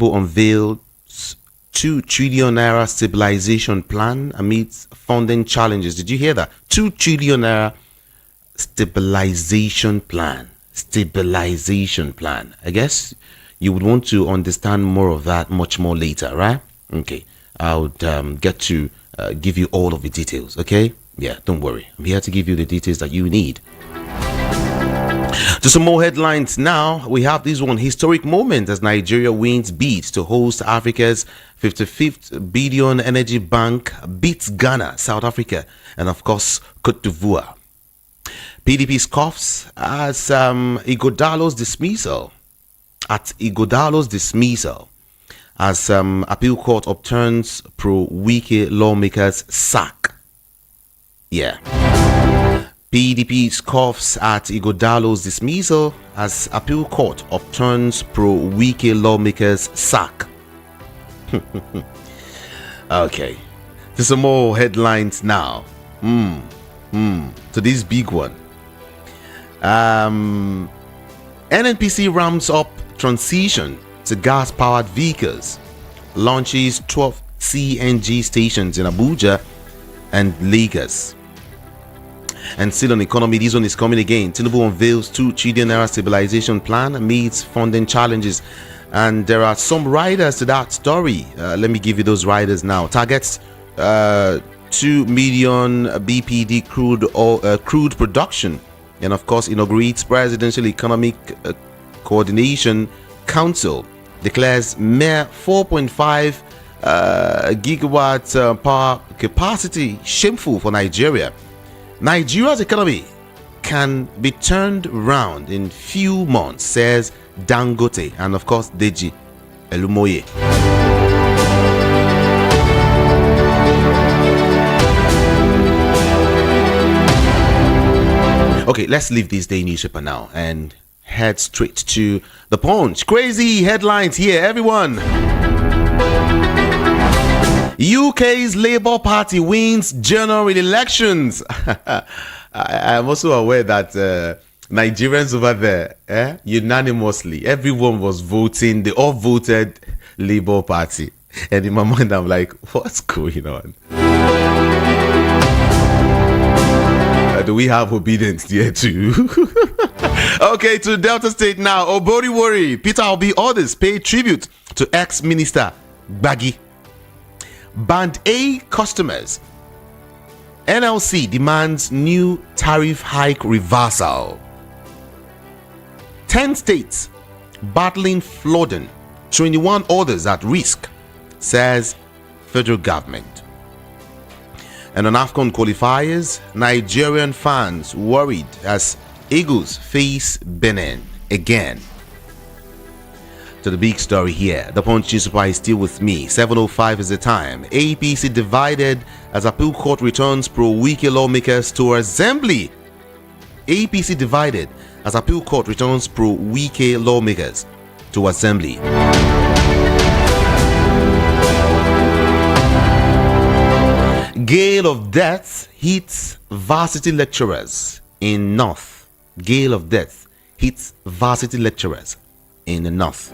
unveiled 2 trillion naira stabilization plan amidst funding challenges. Did you hear that? 2 trillion naira stabilization plan. Stabilization plan. I guess you would want to understand more of that much more later, right? Okay. I would get to give you all of the details, okay? Yeah, don't worry. I'm here to give you the details that you need. To some more headlines now. We have this one: historic moment as Nigeria wins bid to host Africa's 55th billion energy bank, beats Ghana, South Africa, and of course Cote d'Ivoire. PDP scoffs as Ighodalo's dismissal. As appeal court overturns Pro-wike lawmakers sack. Yeah. PDP scoffs at Ighodalo's dismissal as appeal court overturns Pro-wike lawmakers sack. Okay. To some more headlines now. To this big one. NNPC ramps up transition to gas-powered vehicles, launches 12 CNG stations in Abuja and Lagos. And still on economy, this one is coming again. Tinubu unveils 2 trillion naira stabilization plan meets funding challenges. And there are some riders to that story. Let me give you those riders now. Targets 2 million BPD crude production. And of course, inaugurates Presidential Economic Coordination Council. Declares mere 4.5 gigawatt power capacity shameful for Nigeria. Nigeria's economy can be turned around in few months, says Dangote, and of course Deji Elumoye. Okay, let's leave this day newspaper now and head straight to the Punch. Crazy headlines here, everyone. UK's Labour Party wins general elections. I'm also aware that Nigerians over there, unanimously, everyone was voting. They all voted Labour Party. And in my mind, I'm like, what's going on? Do we have obedience here too? Okay, to Delta State now. Obori worry. Peter Obi orders pay tribute to ex-minister Gbagi. Band A customers. NLC demands new tariff hike reversal. 10 states battling flooding. 21 others at risk, says federal government. And on AFCON qualifiers, Nigerian fans worried as Eagles face Benin again. To the big story here. The Punch newspaper is still with me. 7:05 is the time. APC divided as appeal court returns Pro-wike lawmakers to assembly. APC divided as appeal court returns Pro-wike lawmakers to assembly. Gale of death hits varsity lecturers in North. Gale of death hits varsity lecturers in the North.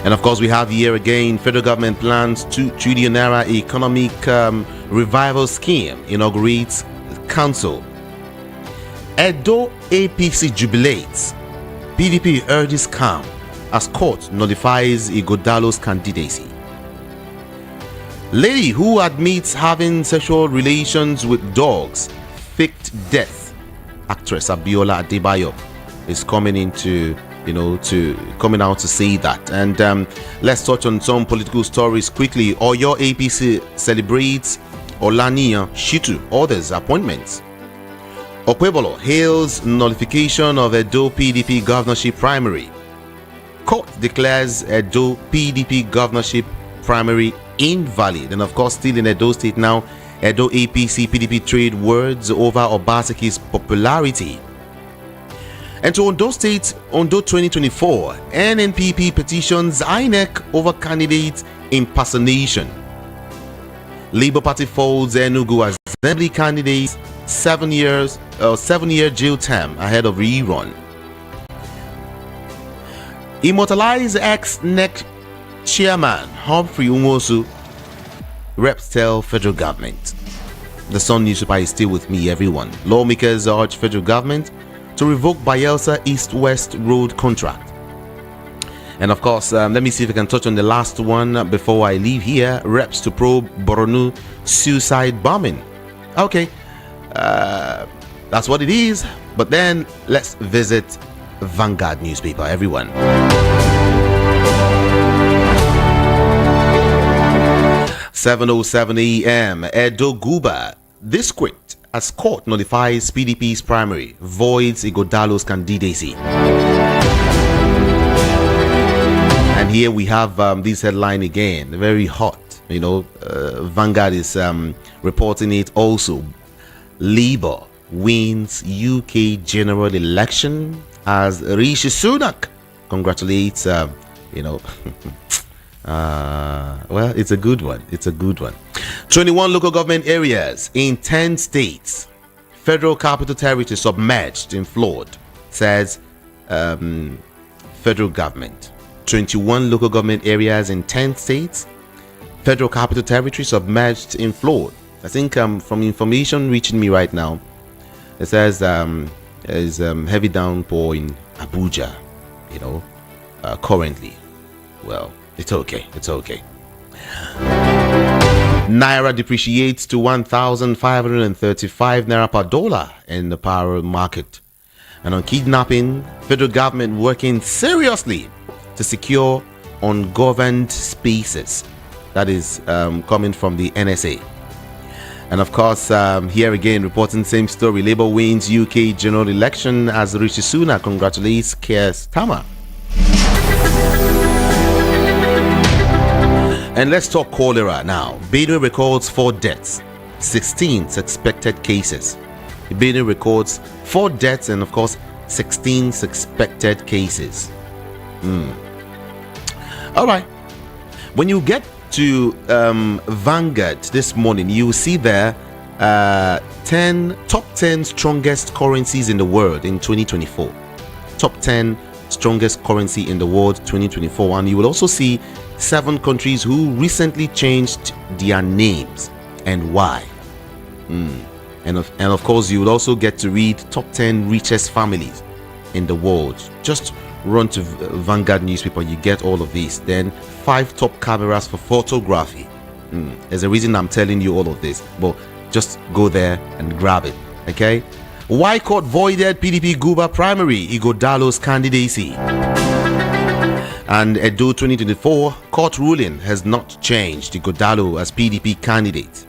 And of course, we have here again, federal government plans 2 trillion naira economic revival scheme inaugurates council. Edo APC jubilates. PDP urges calm as court nullifies Ighodalo's candidacy. Lady who admits having sexual relations with dogs faked death. Actress Abiola Adebayo is coming into, coming out to say that. And let's touch on some political stories quickly. Oyo APC celebrates Olaniyan Shitu others appointments. Okwebolo hails nullification of Edo PDP governorship primary. Court declares Edo PDP governorship primary invalid. And of course, still in Edo State now, Edo APC PDP trade words over Obaseki's popularity. And to Ondo State, Ondo 2024, NNPP petitions INEC over candidate impersonation. Labour Party folds Enugu Assembly candidates 7-year jail term ahead of rerun. Immortalize ex-NEC Chairman Humphrey Umosu reps tell federal government. The Sun newspaper is still with me, everyone. Lawmakers urge federal government to revoke Bayelsa East-West Road contract. And of course, let me see if I can touch on the last one before I leave here. Reps to probe Borno suicide bombing. Okay, that's what it is. But then let's visit Vanguard newspaper, everyone. 7:07 a.m. Edo Guba. This quit as court notifies PDP's primary, voids Ighodalo's candidacy. And here we have this headline again, very hot. Vanguard is reporting it also. Labour wins UK general election as Rishi Sunak congratulates, well, it's a good one. 21 local government areas in 10 states. Federal Capital Territory submerged in flood, says federal government. 21 local government areas in 10 states. Federal Capital Territory submerged in flood. I think from information reaching me right now, it says there's heavy downpour in Abuja, currently. Well, it's okay. Naira depreciates to 1,535 naira per dollar in the power market. And on kidnapping, federal government working seriously to secure ungoverned spaces. That is coming from the NSA. And of course, here again, reporting same story. Labour wins UK general election as Rishi Sunak congratulates Keir Starmer. And let's talk cholera now. Benue records 4 deaths, 16 suspected cases. Benue records 4 deaths and of course 16 suspected cases. All right. When you get to Vanguard this morning, you will see there top 10 strongest currencies in the world in 2024. Top 10 strongest currency in the world 2024, and you will also see 7 countries who recently changed their names and why. And of course, you will also get to read top 10 richest families in the world. Just run to Vanguard newspaper, you get all of these. Then 5 top cameras for photography. There's a reason I'm telling you all of this, but just go there and grab it. Okay. Why court voided PDP Guba primary Ighodalo's candidacy? And Edo 2024 court ruling has not changed Ighodalo as PDP candidate.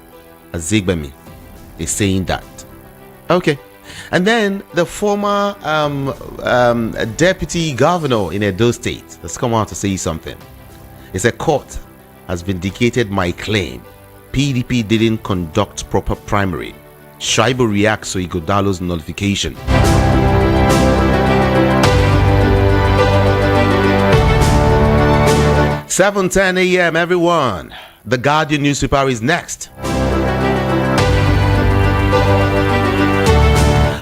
Azigbemi is saying that. Okay. And then the former deputy governor in Edo State has come out to say something. He said, court has vindicated my claim. PDP didn't conduct proper primary. Shaibu reacts to Ighodalo's nullification. "7:10 a.m. everyone. The Guardian newspaper is next.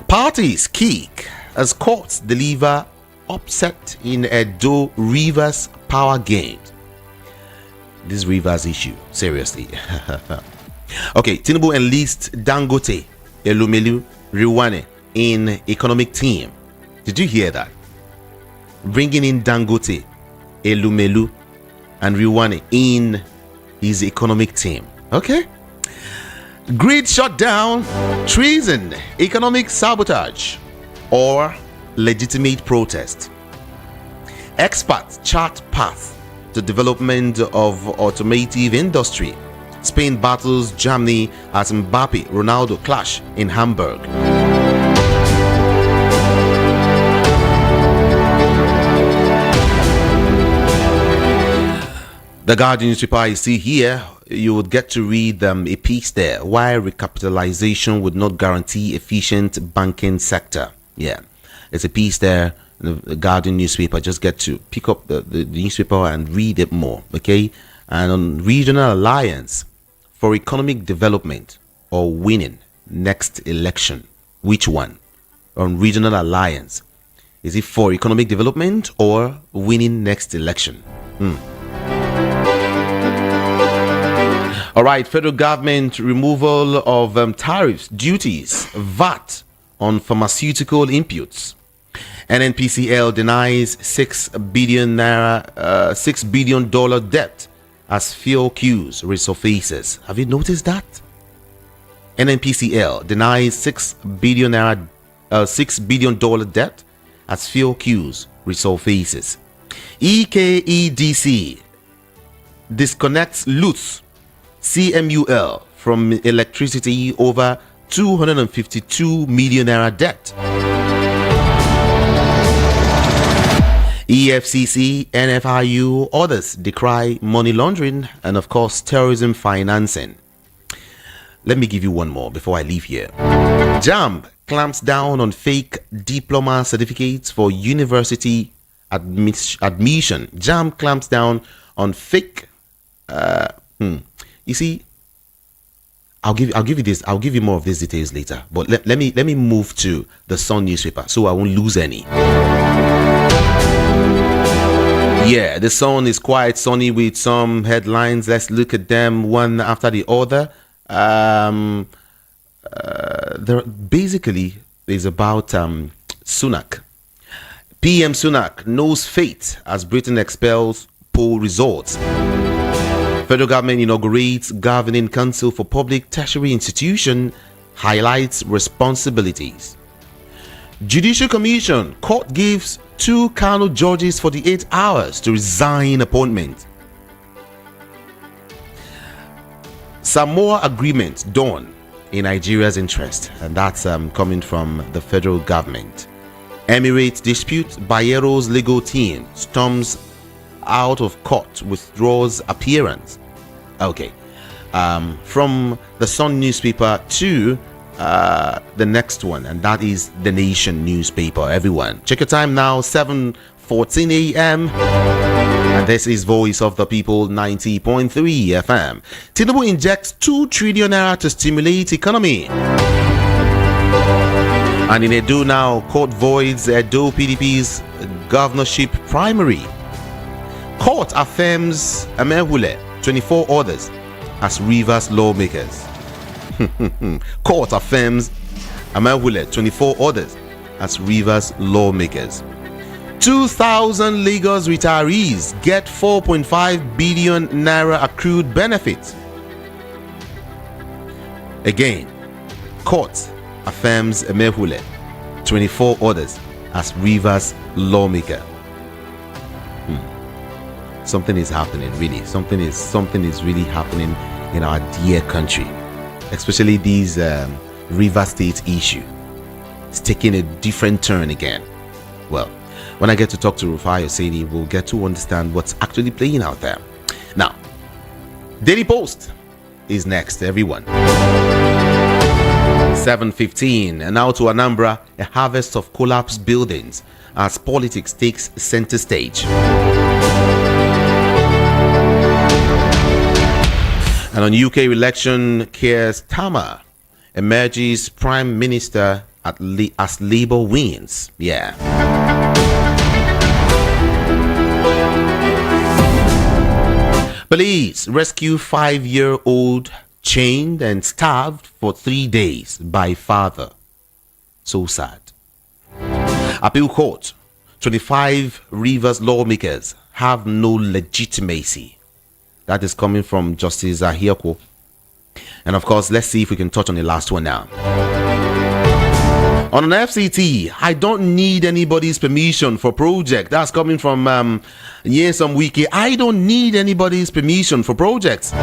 Parties kick as courts deliver upset in Edo Rivers power games. This Rivers issue, seriously. Okay, Tinubu enlists Dangote, Elumelu, Riwane in economic team. Did you hear that? Bringing in Dangote, Elumelu, and Riwane in his economic team. Okay. Grid shutdown, treason, economic sabotage, or legitimate protest. Experts chart path to development of automotive industry. Spain battles Germany as Mbappe Ronaldo clash in Hamburg. The Guardian newspaper I see here, you would get to read a piece there. Why recapitalization would not guarantee efficient banking sector. Yeah, it's a piece there. The Guardian newspaper. Just get to pick up the newspaper and read it more. Okay, and on regional alliance for economic development or winning next election. Which one? On regional alliance, is it for economic development or winning next election? All right, federal government removal of tariffs, duties, VAT on pharmaceutical inputs. NNPCL denies 6 billion dollar debt as fuel queues resurfaces. Have you noticed that? NNPCL denies 6 billion dollar debt as fuel queues resurfaces. EKEDC disconnects Lutz CMUL from electricity over 252 million naira debt. EFCC, NFIU, others decry money laundering and, of course, terrorism financing. Let me give you one more before I leave here. JAMB clamps down on fake diploma certificates for university admission. JAMB clamps down on fake. You see, I'll give you this. I'll give you more of these details later. But let me move to the Sun newspaper so I won't lose any. Yeah, the Sun is quite sunny with some headlines. Let's look at them one after the other. There basically is about Sunak. PM Sunak knows fate as Britain expels poll results. Federal government inaugurates governing council for public tertiary institution, highlights responsibilities. Judicial Commission, court gives 2 Kano judges 48 hours to resign appointment. Samoa agreement done in Nigeria's interest, and that's coming from the federal government. Emirates dispute, Bayero's legal team storms out of court, withdraws appearance. Okay, from the Sun newspaper to the next one, and that is the Nation newspaper. Everyone, check your time now, 7:14 a.m. and this is Voice of the People 90.3 FM. Tinubu injects 2 trillion naira to stimulate economy. And in Edo now, court voids Edo PDP's governorship primary. Court affirms Amehule 24 others as Rivers lawmakers. Court affirms Amehule 24 others as Rivers lawmakers. 2,000 Lagos retirees get 4.5 billion naira accrued benefits. Again, court affirms Amehule 24 others as Rivers lawmaker. Something is happening, really. Something is really happening in our dear country, especially these River State issue. It's taking a different turn again. Well, when I get to talk to Rufai Oseni, we'll get to understand what's actually playing out there. Now, Daily Post is next, everyone. 7:15, and now to Anambra, a harvest of collapsed buildings as politics takes center stage. And on UK election, Keir Starmer emerges Prime Minister as Labour wins. Yeah. Police rescue 5-year-old chained and starved for 3 days by father. So sad. Appeal Court, 25 Rivers lawmakers have no legitimacy. That is coming from Justice Ahiako. And of course, let's see if we can touch on the last one now. On an FCT, I don't need anybody's permission for project. That's coming from Nyesom Wiki. I don't need anybody's permission for projects.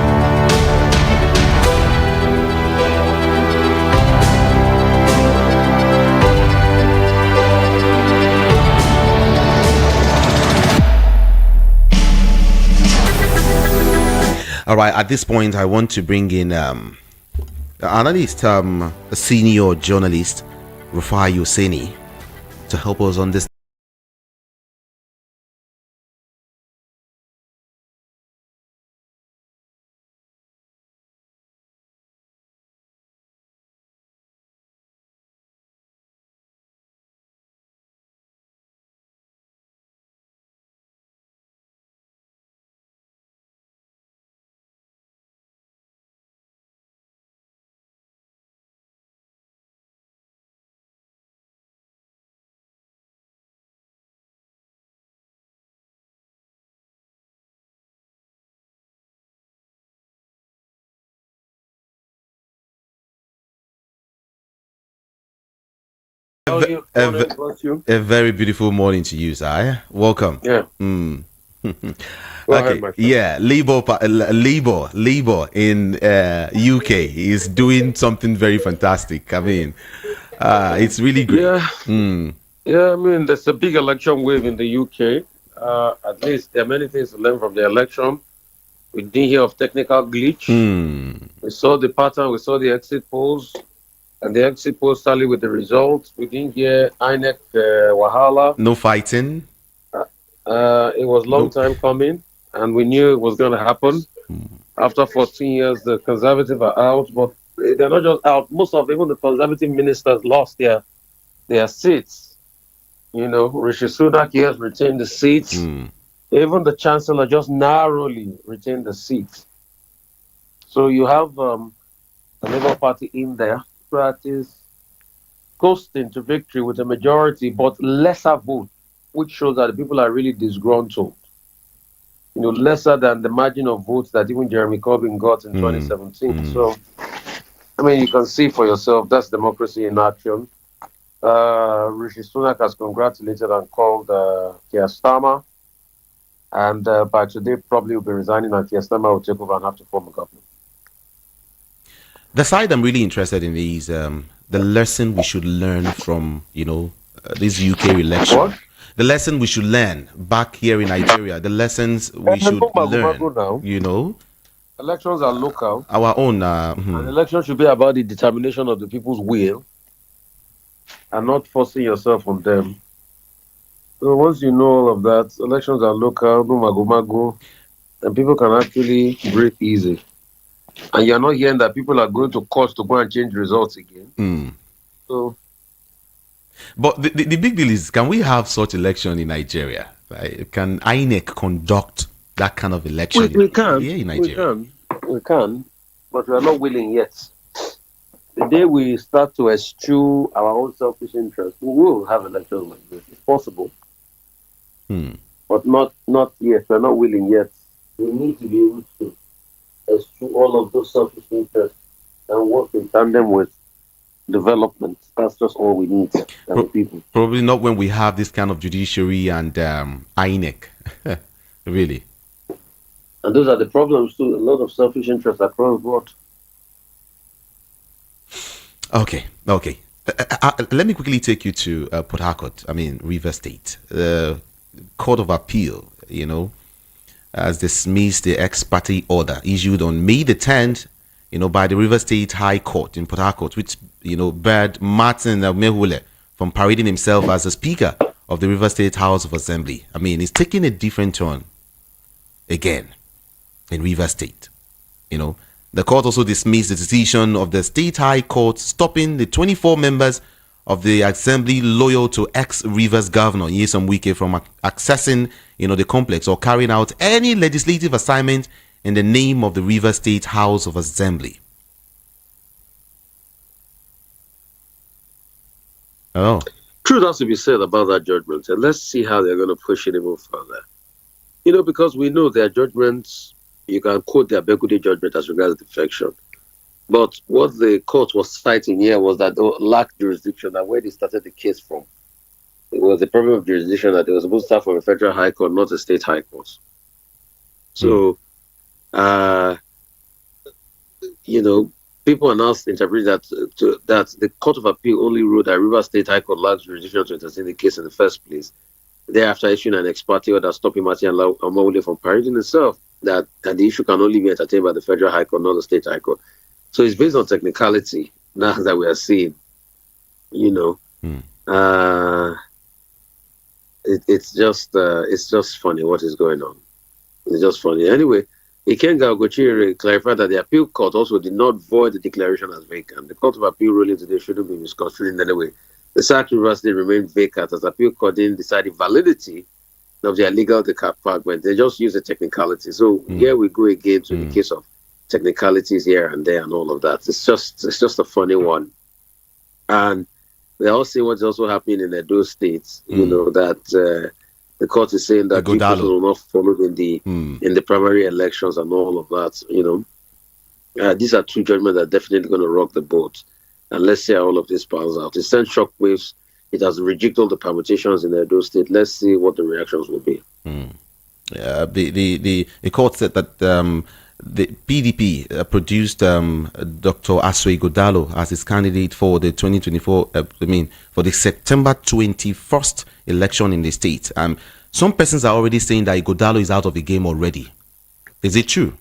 All right, at this point, I want to bring in analyst, a senior journalist, Rufai Oseni, to help us understand. How are you? Morning, bless you. a very beautiful morning to you, sir. Welcome. Yeah, go ahead, Okay, my friend. yeah, Labour in UK is doing something very fantastic. I mean, it's really great. Yeah, yeah. I mean, there's a big election wave in the UK. At least there are many things to learn from the election. We didn't hear of technical glitch. Hmm. We saw the pattern. We saw the exit polls, and the exit polls tallied with the results. We didn't hear INEC wahala. No fighting. It was a long No. time coming, and we knew it was going to happen. After 14 years, the Conservative are out, but they're not just out. Most of even the Conservative ministers lost their seats. You know, Rishi Sunak here has retained the seats. Hmm. Even the Chancellor just narrowly retained the seat. So you have the Labour Party in there that is coasting to victory with a majority, but lesser vote, which shows that the people are really disgruntled. You know, lesser than the margin of votes that even Jeremy Corbyn got in Hmm. 2017. Hmm. So, I mean, you can see for yourself that's democracy in action. Rishi Sunak has congratulated and called Keir Starmer, and by today probably will be resigning, and Keir Starmer will take over and have to form a government. The side I'm really interested in is the lesson we should learn from, this UK election. What? The lesson we should learn back here in Nigeria. The lessons we And no should mago learn. mago now. You know, Elections are local, our own. and elections should be about the determination of the people's will and not forcing yourself on them. So once you know all of that, elections are local, no mago mago, and people can actually breathe easy. And you're not hearing that people are going to court to go and change results again. So But the big deal is, can we have such election in Nigeria? Right? Can INEC conduct that kind of election we can, here in Nigeria? we can, but we are not willing yet. The day we start to eschew our own selfish interests, we will have elections like this. It's possible, but not yet. We're not willing yet. We need to be able to eschew all of those selfish interests and work in tandem with development. That's just all we need as a people. Probably not when we have this kind of judiciary and INEC. Really. And those are the problems too. A lot of selfish interests across the board. Okay. Let me quickly take you to Port Harcourt. I mean, River State. The Court of Appeal, has dismissed the ex-parte order issued on May the 10th, by the River State High Court in Port Harcourt, which, barred Martin Mehule from parading himself as the Speaker of the River State House of Assembly. I mean, it's taking a different turn again in River State. The court also dismissed the decision of the State High Court stopping the 24 members of the assembly loyal to ex-Rivers Governor Nyesom Wike from accessing, the complex or carrying out any legislative assignment in the name of the Rivers State House of Assembly. Oh. Truth has to be said about that judgment, and let's see how they're going to push it even further. Because we know their judgments, you can quote their Bekude judgment as regards defection. But what the court was citing here was that they lacked jurisdiction, and where they started the case from. It was the problem of jurisdiction that they were supposed to start from a federal high court, not a state high court. So, people are now interpreting that the Court of Appeal only ruled that River State High Court lacks jurisdiction to entertain the case in the first place. Thereafter, issuing an ex parte order stopping Martin Amawule from parading himself, that the issue can only be entertained by the federal high court, not the state high court. So it's based on technicality now that we are seeing. It's just funny what is going on. It's just funny. Anyway, Ikenga Ogochiri clarified that the appeal court also did not void the declaration as vacant. The Court of Appeal ruling today shouldn't be misconstrued in any way. The Sac River State remained vacant as the appeal court didn't decide the validity of their legal department. They just use the technicality. So here we go again to the case of technicalities here and there and all of that. It's just a funny one. And we all see what's also happening in Edo State. That the court is saying that people will not follow in the primary elections and all of that. These are two judgments that are definitely going to rock the boat. And let's see how all of this pans out. It sends shockwaves It has rejigged all the permutations in Edo State. Let's see what the reactions will be. The court said that the PDP produced Dr. Aswe Godalo as its candidate for the 2024. For the September 21st election in the state. Some persons are already saying that Godalo is out of the game already. Is it true?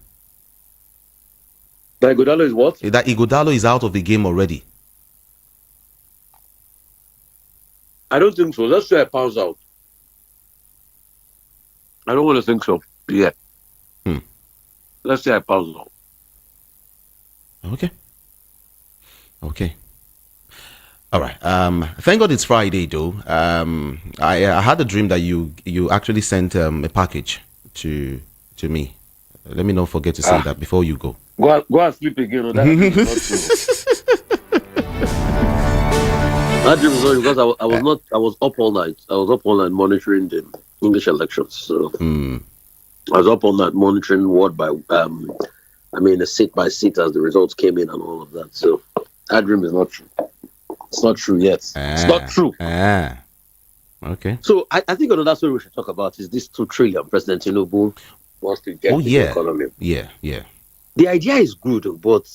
That Ighodalo is what? That Ighodalo is out of the game already. I don't think so. Let's say it pans out. I don't want to think so. Yeah. Let's say I pans out. Okay. All right. Thank God it's Friday, though. I had a dream that you actually sent a package to me. Let me not forget to say that before you go. Go and sleep again. That dream is not true. That dream is not because I was up all night. I was up all night monitoring the English elections. So I was up all night monitoring word by a seat by seat as the results came in and all of that. So that dream is not true. It's not true yet. It's not true. Okay. So I think another story we should talk about is this 2 trillion President Tinubu wants to get the economy. Yeah. The idea is good, but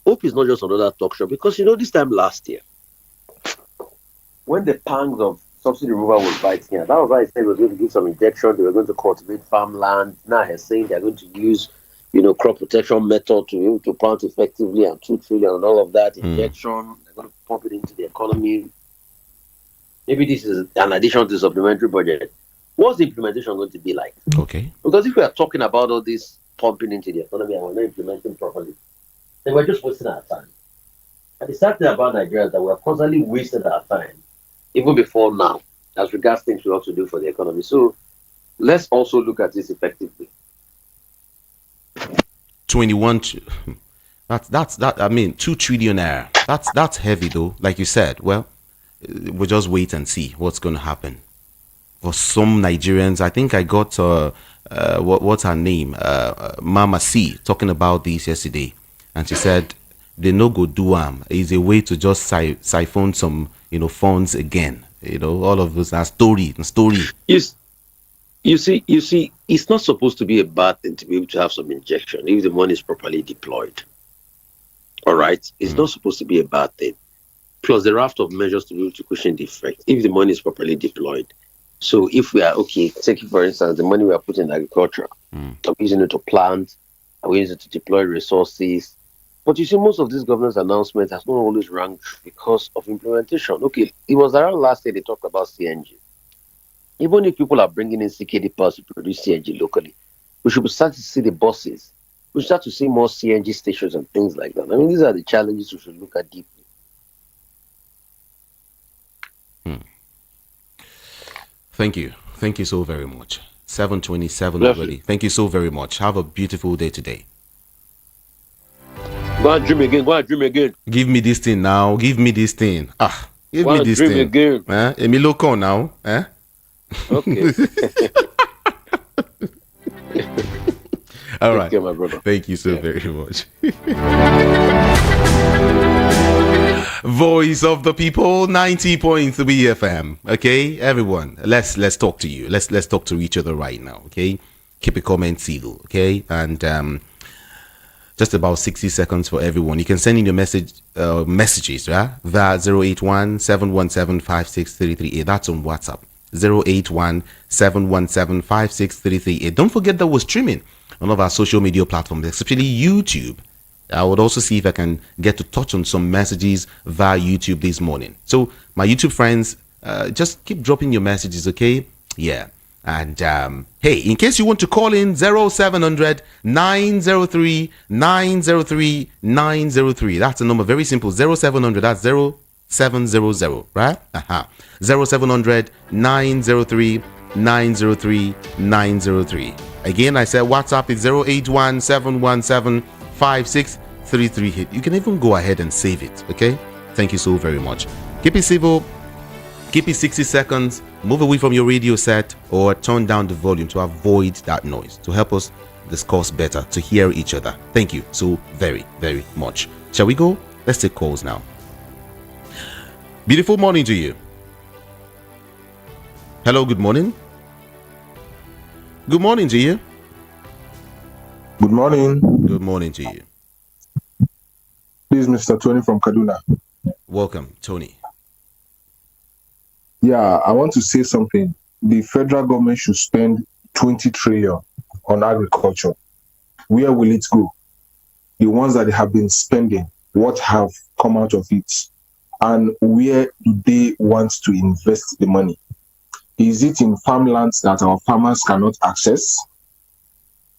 hope is not just another talk show because this time last year, when the pangs of subsidy removal was biting, that was why I said we were going to give some injection. They were going to cultivate farmland. Now he's saying they're going to use, crop protection method to plant effectively and 2 trillion and all of that injection. They're going to pump it into the economy. Maybe this is an addition to the supplementary budget. What's the implementation going to be like? Okay. Because if we are talking about all this pumping into the economy and we're not implementing properly, then we're just wasting our time. And the sad thing about Nigeria is that we're constantly wasting our time, even before now, as regards things we ought to do for the economy. So let's also look at this effectively. 21. That's 2 trillion naira. That's heavy though. Like you said, well, we'll just wait and see what's going to happen. For some Nigerians, I think I got what's her name, Mama C, talking about this yesterday, and she said they no go do is a way to just siphon some funds again. All of those are story. Yes. You see, it's not supposed to be a bad thing to be able to have some injection if the money is properly deployed. All right, it's not supposed to be a bad thing. Plus the raft of measures to be able to cushion the effect if the money is properly deployed. So if we are taking for instance the money we are putting in agriculture, are we using it to plant, are we using it to deploy resources? But you see, most of these governance announcements has not always rang true because of implementation. Okay, it was around last year they talked about CNG. Even if people are bringing in CKD parts to produce CNG locally, we should start to see the buses. We should start to see more CNG stations and things like that. I mean, these are the challenges we should look at deeply. Thank you so very much. 7:27 already. Thank you so very much. Have a beautiful day today. Go and dream again. Give me this thing now. Give me this thing. Give me this thing. Again. Emilio Con now. Okay. All right. Thank you, my brother. Thank you so very much. Voice of the People, 90.3 FM. Okay, everyone, let's talk to you. Let's talk to each other right now. Okay, keep a comment civil. Okay, and just about 60 seconds for everyone. You can send in your messages, right? Via 081-717-56338. That's on WhatsApp. 081-717-56338. Don't forget that we're streaming on all of our social media platforms, especially YouTube. I would also see if I can get to touch on some messages via YouTube this morning. So my YouTube friends, just keep dropping your messages, okay? Yeah. And hey, in case you want to call in, 0700 903 903 903. That's the number, very simple. 0700, that's 0700, right? 0700 903 903 903. Again, I said WhatsApp is 081 717 5633. You can even go ahead and save it. Okay, thank you so very much. Keep it civil, keep it 60 seconds, move away from your radio set or turn down the volume to avoid that noise, to help us discuss better, to hear each other. Thank you so very, very much. Shall we go? Let's take calls now. Beautiful morning to you. Hello, good morning. Good morning to you. Good morning. Good morning to you. This is Mr. Tony from Kaduna. Welcome, Tony. Yeah, I want to say something. The federal government should spend 20 trillion on agriculture. Where will it go? The ones that they have been spending, what have come out of it? And where do they want to invest the money? Is it in farmlands that our farmers cannot access?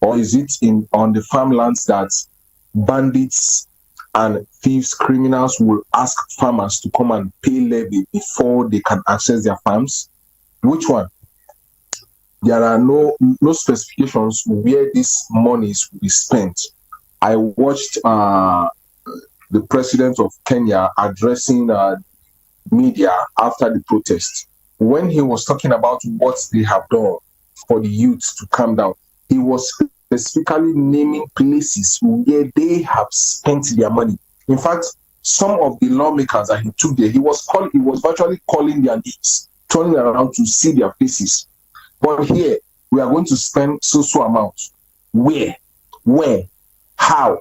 Or is it on the farmlands that bandits and thieves, criminals will ask farmers to come and pay levy before they can access their farms? Which one? There are no specifications where this money is spent. I watched the president of Kenya addressing media after the protest. When he was talking about what they have done for the youth to calm down, he was specifically naming places where they have spent their money. In fact, some of the lawmakers that he took there, he was virtually calling their names, turning around to see their faces. But here, we are going to spend so amount. Where? When? How?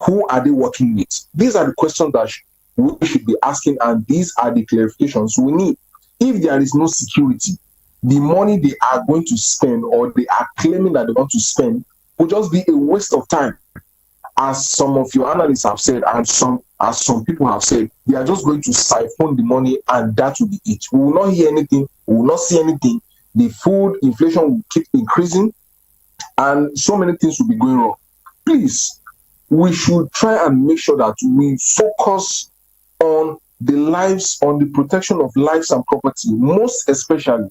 Who are they working with? These are the questions that we should be asking, and these are the clarifications we need. If there is no security, the money they are going to spend, or they are claiming that they want to spend, will just be a waste of time. As some of your analysts have said, and some people have said, they are just going to siphon the money, and that will be it. We will not hear anything. We will not see anything. The food inflation will keep increasing, and so many things will be going wrong. Please, we should try and make sure that we focus on the lives, on the protection of lives and property, most especially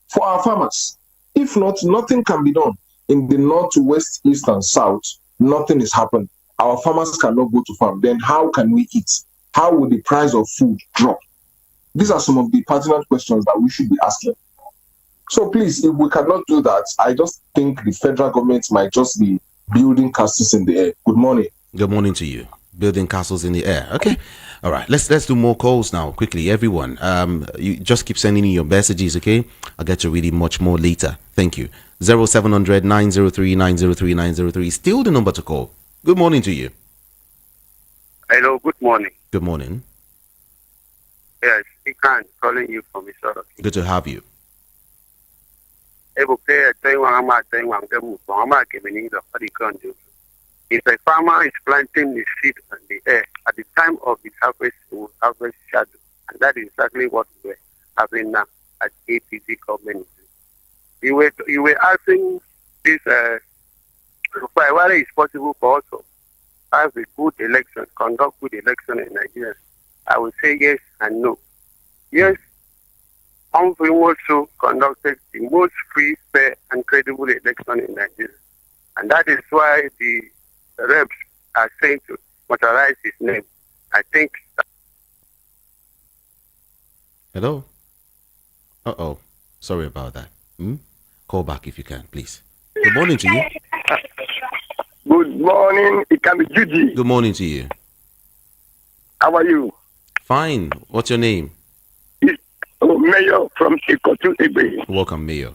for our farmers. If not, nothing can be done. In the north, west, east, and south, nothing is happening. Our farmers cannot go to farm. Then how can we eat? How will the price of food drop? These are some of the pertinent questions that we should be asking. So please, if we cannot do that, I just think the federal government might just be building castles in the air. Good morning. Good morning to you. Building castles in the air. Okay. All right. Let's do more calls now. Quickly, everyone. You just keep sending in your messages, okay? I'll get to read it much more later. Thank you. 0700 903 903 903. Still the number to call. Good morning to you. Hello, good morning. Good morning. Yes, Ikan calling you from Isoro. Good to have you. If a farmer is planting the seed on the air, at the time of its harvest, it will harvest shadow. And that is exactly what we're having now at APC government. You were asking this, whether it's possible for us to have a good election, conduct good election in Nigeria. I would say yes and no. Yes, we also conducted the most free, fair, and credible election in Nigeria. And that is why the reps are saying to motorize his name. I think. Hello? Uh-oh. Sorry about that. Call back if you can, please. Good morning to you. Good morning. It can be Judy. Good morning to you. How are you? Fine. What's your name? Mayor from Ikotu Ebe. Welcome, Mayor.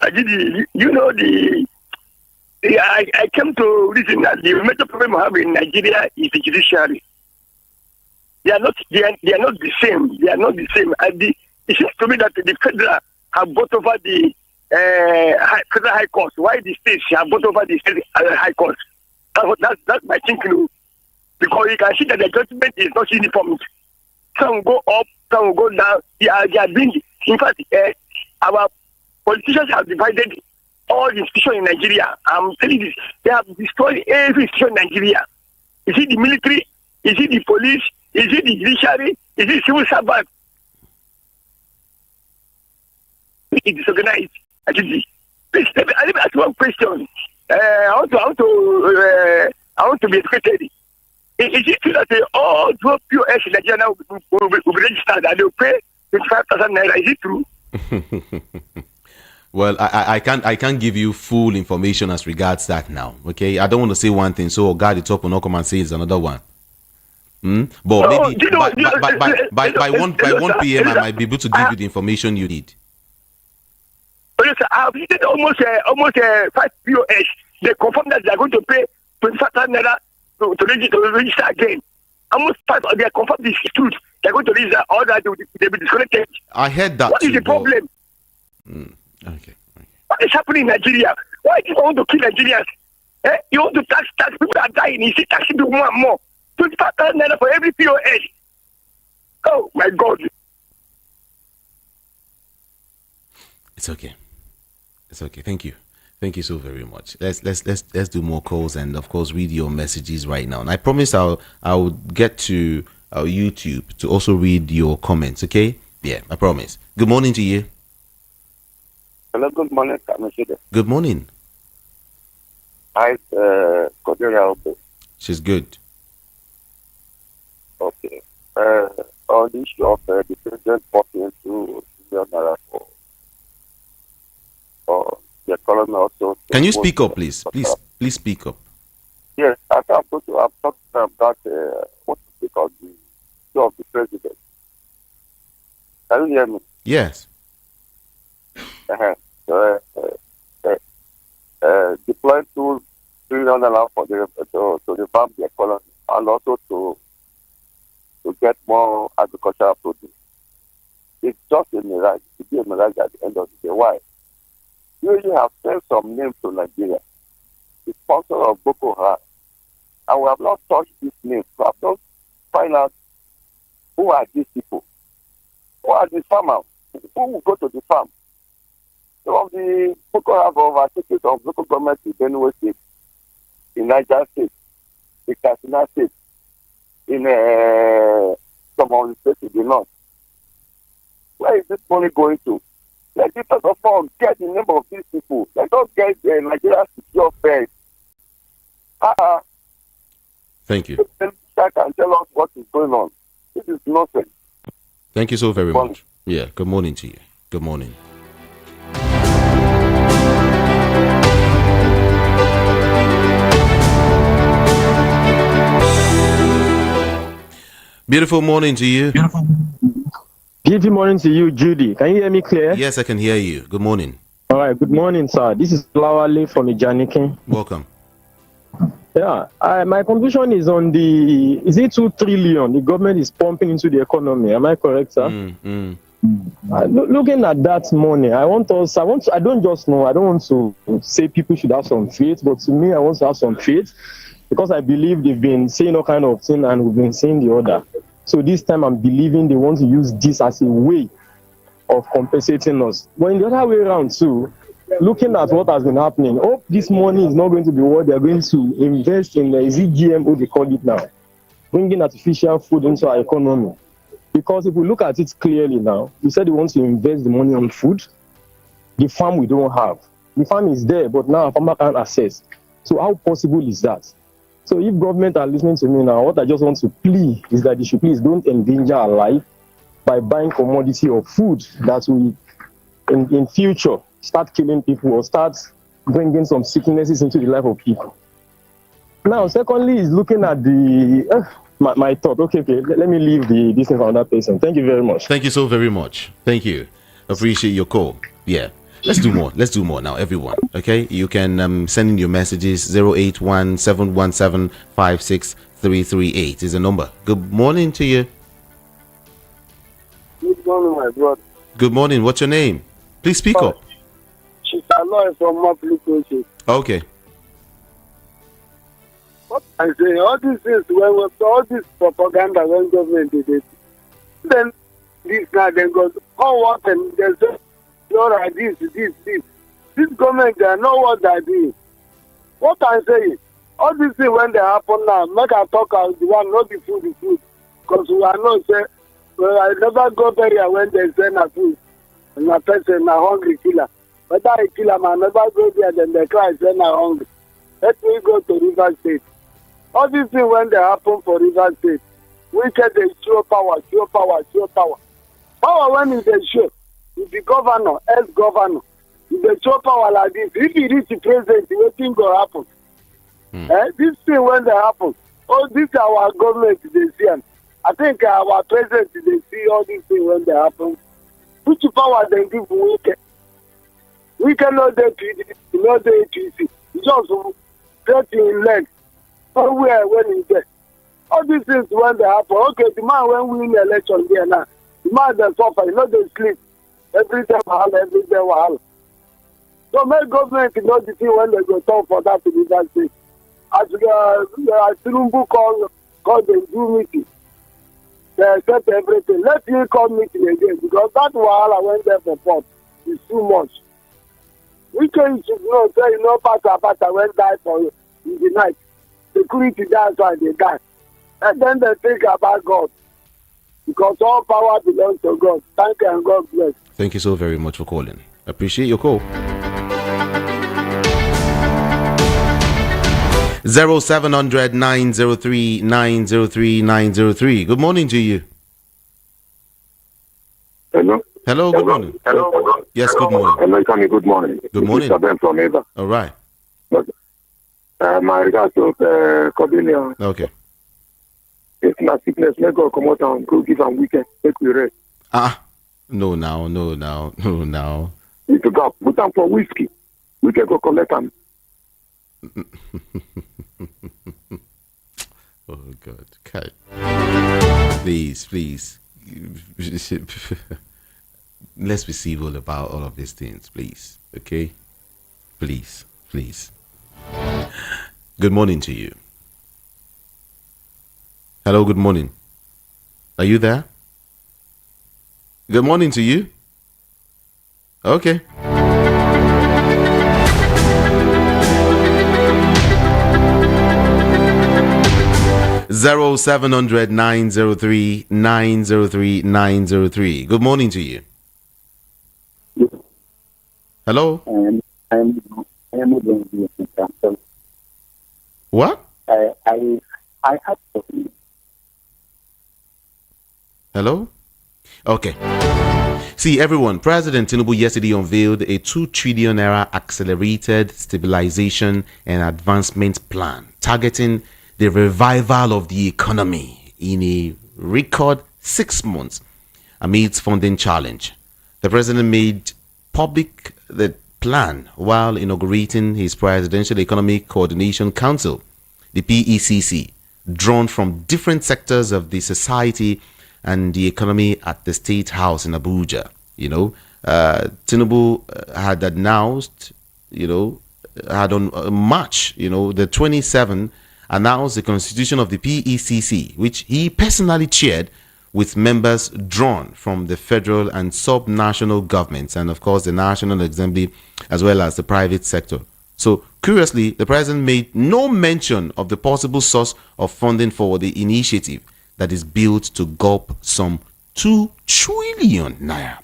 Judy, you know I came to reason that the major problem we have in Nigeria is the judiciary. They are not the same. They are not the same. And it seems to me that the federal have bought over the federal high court. Why the states have bought over the state high court? That's my thinking. Because you can see that the judgment is not uniform. Some go up, some will go down. They are being, in fact, our politicians have divided all the institutions in Nigeria. I'm telling you this. They have destroyed every institution in Nigeria. Is it the military? Is it the police? Is it the judiciary? Is it civil servant? It is organized. Please, let me ask one question. I want to be educated. Is it true that all 12 POS in Nigeria now will be registered and they will pay 25,000 naira? Is it true? Well, I can't give you full information as regards that now. Okay, I don't want to say one thing, so God the top will not come and say it's another one. But maybe by 1 p.m. I might be able to give you the information you need. Yes, I have visited almost 5 POS. They confirm that they are going to pay 25,000 naira to register again. Almost 5. They are confirmed this is truth. They are going to register all that they will be disconnected. I heard that. What is the problem? Okay. What is happening in Nigeria? Why do you want to kill Nigerians? You want to tax people that are dying. You see taxing people more and more. 25,000 naira for every POS. Oh my God! It's okay. Thank you so very much. Let's do more calls and of course read your messages right now. And I promise I'll get to our YouTube to also read your comments. Okay? Yeah, I promise. Good morning to you. Hello, good morning, Good morning. Hi, Cordelia. She's good. Okay. On the issue of the president popping into naira for the economy also. Can you speak up, please? Please speak up. Yes, I'm talking about what to speak of the issue of the president. Can you hear me? Yes. Deploy 2 trillion for to revamp the economy and also to get more agricultural produce. It's just a mirage. It's a mirage at the end of the day. Why? You have sent some names to Nigeria. The sponsor of Boko Haram. And we have not touched these names. We have not find out who are these people. Who are the farmers? Who will go to the farm? Some of the Boko Haram overtaken of local government in Benue State, in Niger State, in Katsina State, in some of the states in the north. Where is this money going to? Let us first of all get the name of these people. Let us get Nigeria secure first. Thank you. Can tell us what is going on. This is nonsense. Thank you so very much. Yeah, good morning to you. Good morning. Beautiful morning to you. Beautiful morning to you, Judy. Can you hear me clear? Yes, I can hear you. Good morning. All right. Good morning, sir. This is Lawale from Ijanikin. Welcome. Yeah. My conclusion is on is it 2 trillion the government is pumping into the economy? Am I correct, sir? Looking at that money, I don't just know. I don't want to say people should have some faith, but to me, I want to have some faith because I believe they've been saying all kind of thing and we've been saying the other. So this time I'm believing they want to use this as a way of compensating us. But in the other way around too, looking at what has been happening, hope this money is not going to be what they're going to invest in. Is it GMO they call it now? Bringing artificial food into our economy. Because if we look at it clearly now, we said we want to invest the money on food. The farm we don't have. The farm is there, but now a farmer can't access. So how possible is that? So if government are listening to me now, what I just want to plea is that they should please don't endanger our life by buying commodity or food that we, in future, start killing people or start bringing some sicknesses into the life of people. Now, secondly, is looking at the my thought. Okay, let me leave this thing for another person. Thank you very much. Thank you so very much. Thank you. Appreciate your call. Yeah. Let's do more now, everyone. Okay, you can send in your messages. 081-717-56338 is the number. Good morning to you. Good morning, my brother. Good morning. What's your name? Please speak up. She's alive from Maplikoshe. Okay. What I say, all these things, all this propaganda when government did it, then this now then goes, what and there's just this. This government, they are not what they are doing. What I'm saying, all these things when they happen now, make I talk out the one, not the food. Because we are not saying, I never go area when they say na food. And a person na hungry killer. But I kill him, I never go there, then they cry, say na hungry. Let me go to River State. All these things when they happen for River State, we get they show power. Power when is they show. If the governor, ex-governor, if they show power like this, if he reach the president, what thing will happen? This thing when they happen, all this our government they see am. I think our president they see all these things when they happen. Which power they give Wike? Wike no dey PDP, no dey APC. He just get in leg somewhere when he get. All these things when they happen. Okay, the man when win the election there now, the man they suffer, he no dey sleep. Every day wahala. So make government know the thing when they go talk for that to be that thing. As Tinubu call them do meeting. They accept everything. Let him call meeting again because that wahala went there for port is too much. We can should know say you know Pata when die for in the night. Security that's why they die. And then they think about God. Because all power belongs to God. Thank you and God bless. Thank you so very much for calling. Appreciate your call. 0700 903 903 903. Good morning to you. Hello. Hello, good morning. Hello. Yes, good morning. Hello, Tommy, good morning. Good morning. Mr. Ben from Eva. All right. My regards to Cordelia. Okay. If not sickness, let go come out and go give them weekend. Take we rest. No now. If you go put them for whiskey, we can go collect them. Oh God. Okay. Please. Let's be civil about all of these things, please. Okay? Please. Good morning to you. Hello, good morning. Are you there? Good morning to you. Okay. Zero 700 903 903 903. Good morning to you. Hello. What? I have. Hello? Okay. See, everyone, President Tinubu yesterday unveiled a 2 trillion naira accelerated stabilization and advancement plan targeting the revival of the economy in a record 6 months amidst funding challenge. The president made public the plan while inaugurating his Presidential Economic Coordination Council, the PECC, drawn from different sectors of the society and the economy at the State House in Abuja. Tinubu had announced, had on March, the 27th, announced the constitution of the PECC, which he personally chaired with members drawn from the federal and sub-national governments and, of course, the National Assembly, as well as the private sector. So, curiously, the president made no mention of the possible source of funding for the initiative that is built to gulp some 2 trillion naira.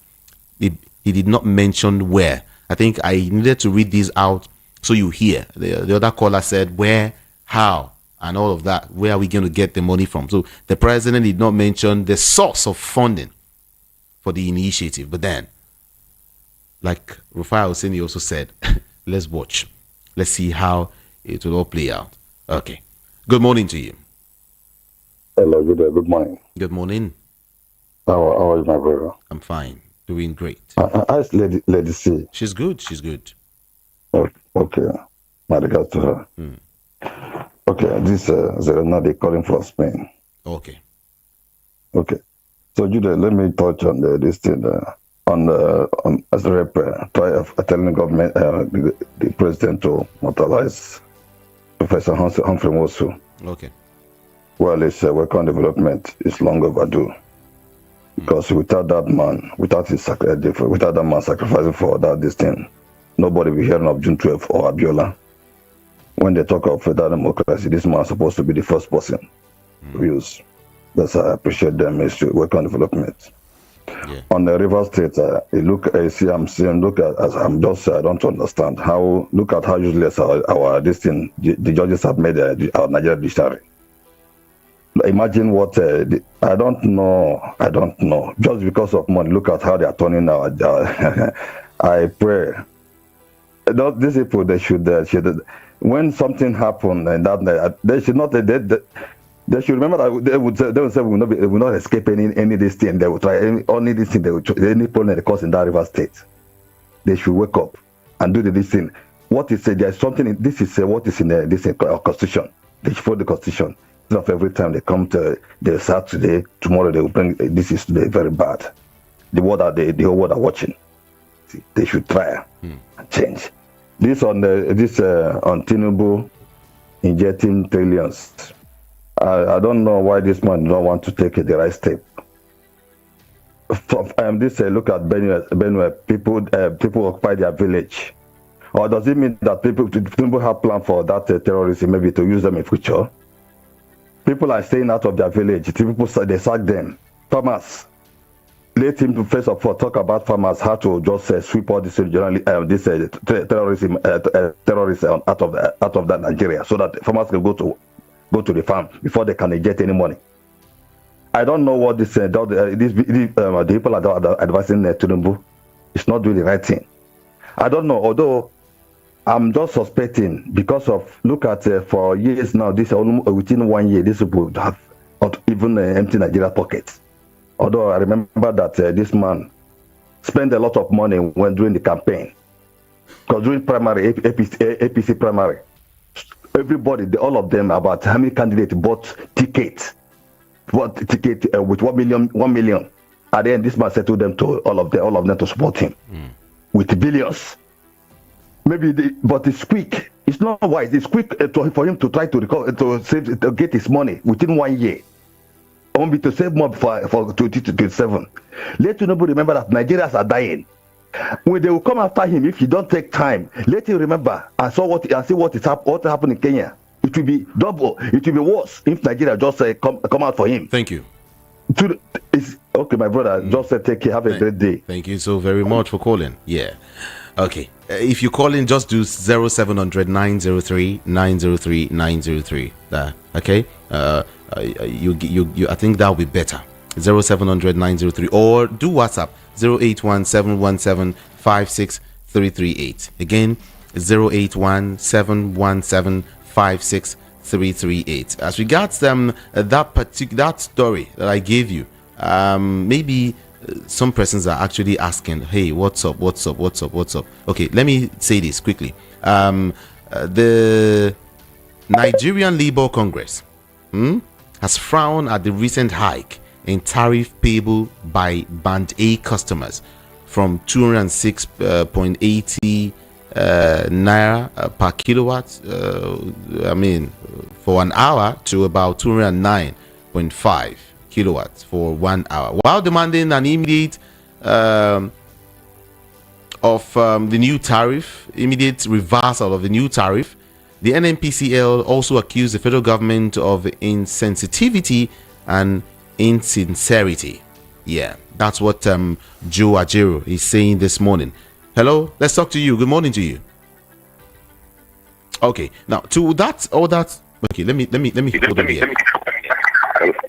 He did not mention where. I think I needed to read these out so you hear. The other caller said where, how, and all of that. Where are we going to get the money from? So the president did not mention the source of funding for the initiative. But then, like Rufai Hosseini also said, let's watch. Let's see how it will all play out. Okay. Good morning to you. Hello, good morning. Good morning. How are you, my brother? I'm fine. Doing great. How's Lady C? She's good. Oh, okay. My regards to her. Okay, this Zelena, they calling from Spain. Okay. So, Judah, let me touch on this thing as a rep, telling the government, the president to mobilize Professor Humphrey Mosu. Okay. Well, it's welcome development. It's long overdue. Because without that man sacrificing for this thing, nobody will be hearing of June 12 or Abiola. When they talk of federal democracy, this man is supposed to be the first person to use. That's I appreciate them. It's welcome development. Yeah. On the River State, I don't understand how. Look at how useless our this thing the judges have made our Nigerian judiciary. Imagine what I don't know. Just because of money, look at how they are turning now. I pray. These people, they should when something happened and that they should not. They should remember that they would say we will not escape any this thing. They will try only this thing. They will any problem they cause in that river state. They should wake up and do this thing. What is there's something in this is what is in this constitution. They should follow the constitution. Instead of every time they come to they start today, tomorrow they will bring this is today very bad. The whole world are watching. See, they should try and change. This on Tinubu injecting trillions. I don't know why this man don't want to take the right step. This look at Benue, people occupy their village. Or does it mean that people have plan for that terrorism, maybe to use them in future? People are staying out of their village. People they sack them. Farmers, let him first of all talk about farmers, how to just sweep all this terrorism out of that Nigeria, so that farmers can go to the farm before they can get any money. I don't know what the people are advising Tinubu. It's not doing the right thing. I don't know, although I'm just suspecting because of look at for years now. This within 1 year, this people have not even empty Nigeria pockets. Although I remember that this man spent a lot of money when during the campaign, because during primary APC primary, everybody, all of them, about how many candidates bought tickets with 1 million. And then this man settled them to all of them to support him with billions. Maybe, but it's quick. It's not wise. It's quick for him to try to get his money within 1 year. Only to save more for 2027. Let Tinubu remember that Nigerians are dying. When they will come after him, if you don't take time, let him remember and see what happened in Kenya. It will be double. It will be worse if Nigeria just come out for him. Thank you. Okay, my brother. Just take care. Have a great day. Thank you so very much for calling. Yeah. Okay. If you call in, just do 0700 903 903 903. Okay. You I think that will be better. 0700 903, or do WhatsApp 081-717-56338. Again, 081-717-56338. As regards that story that I gave you, maybe some persons are actually asking, hey, what's up? Okay, let me say this quickly. The Nigerian Labour Congress has frowned at the recent hike in tariff payable by Band A customers from 206.80 naira per kilowatt, for an hour, to about 209.5 kilowatts for 1 hour, while demanding an immediate immediate reversal of the new tariff. The NNPCL also accused the federal government of insensitivity and insincerity. Yeah, that's what Joe Ajero is saying this morning. Hello, let's talk to you. Good morning to you. Okay, now to that, okay, let me hold on here.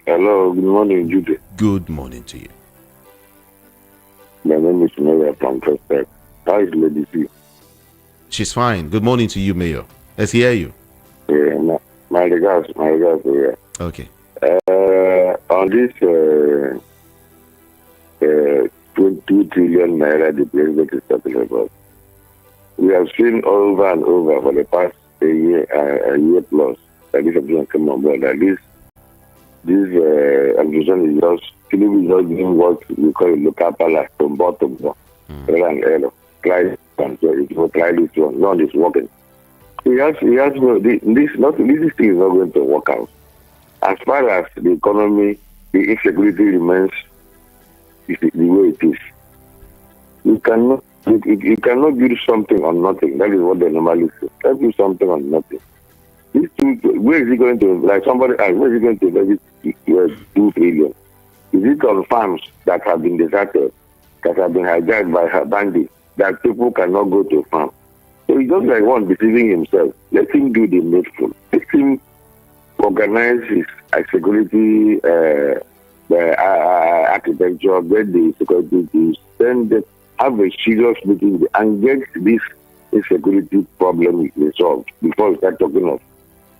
Hello, good morning, Judy. Good morning to you. My name is Mayor from Prospect. How is Lady C? She's fine. Good morning to you, Mayor. Let's hear you. Yeah, my regards, yeah. Okay. On this 22 trillion naira the president is talking about, we have seen over and over for the past a year plus that this administration come on board. That this administration is just doing what we call local palace from bottom to bottom. Try this one. None is working. This thing is not going to work out. As far as the economy, the insecurity remains the way it is. You cannot build something on nothing. That is what they normally say. Can't build something on nothing. Where is he going to, like somebody asked, where is he going to invest 2 trillion? Is it on farms that have been deserted, that have been hijacked by her bandits, that people cannot go to farm? So he's just like one deceiving himself. Let him do the needful. Let him organize his security architecture, get the security teams, then have a serious meeting and get this insecurity problem resolved before we start talking of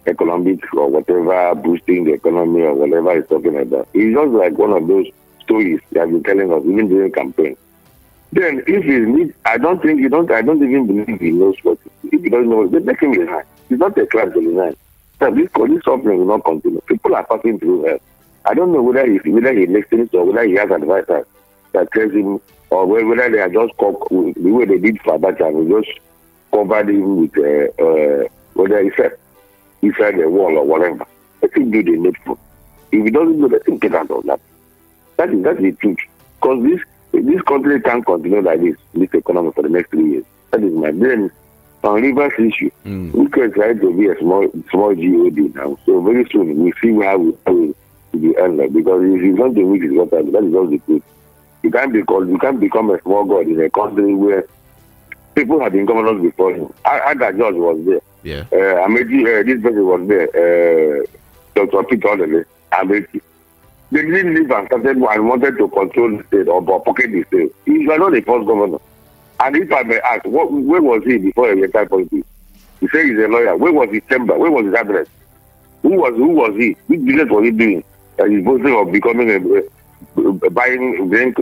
economic or whatever, boosting the economy or whatever he's talking about. It's just like one of those stories they have been telling us even during campaign. Then if he needs, I don't even believe he knows what if he doesn't know what, let him resign. He's not a class to resign. So this suffering will not continue. People are passing through hell. I don't know whether he listens or whether he has advisors that tells him, or whether they are just the way they did for that time, we just covered him with whether he said the wall or whatever. Let him do the needful. If he doesn't do, let him get out of that. That's the truth. Because this country can't continue like this economy for the next 3 years. That is my brain. On Rivers issue, we can try to be a small GOD now. So very soon we see how we be ended, because if you want to reach his water, that is all the truth. You can't become a small god in a country where people have been governors before him. Ada George was there. Yeah. This person was there. Dr. Peter Odele, Amechi. They didn't live and started and wanted to control the state or pocket the state. He was not the first governor. And if I may ask, where was he before he entered politics? He said he's a lawyer. Where was his chamber? Where was his address? Who was he? Which business was he doing? He's boasting of becoming buying drink,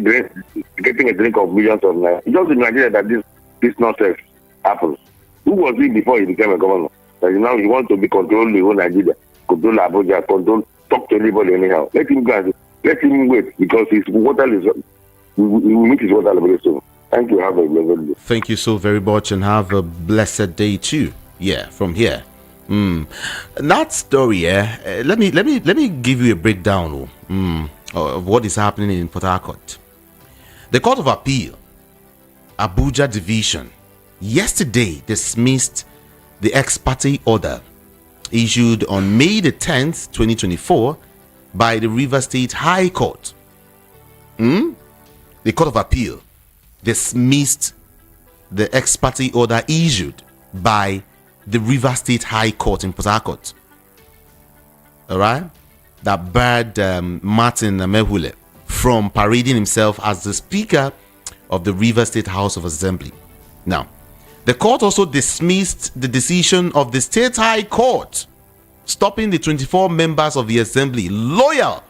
getting a drink of millions of naira. It's just in Nigeria that this nonsense happens. Who was he before he became a governor? That now he wants to be controlling the whole Nigeria, control Abuja, talk to anybody anyhow. Let him go. Let him wait, because his water is. He will meet his water very soon. Thank you. Have a blessed day. Thank you so very much, and have a blessed day too. Yeah, from here. That story, let me give you a breakdown of what is happening in Port Harcourt. The Court of Appeal, Abuja Division, yesterday dismissed the ex parte order issued on May the 10th, 2024 by the Rivers State High Court. The Court of Appeal dismissed the ex parte order issued by the Rivers State High Court in Port Harcourt. All right, that barred Martin Amehule from parading himself as the Speaker of the Rivers State House of Assembly. Now, the court also dismissed the decision of the State High Court stopping the 24 members of the Assembly loyal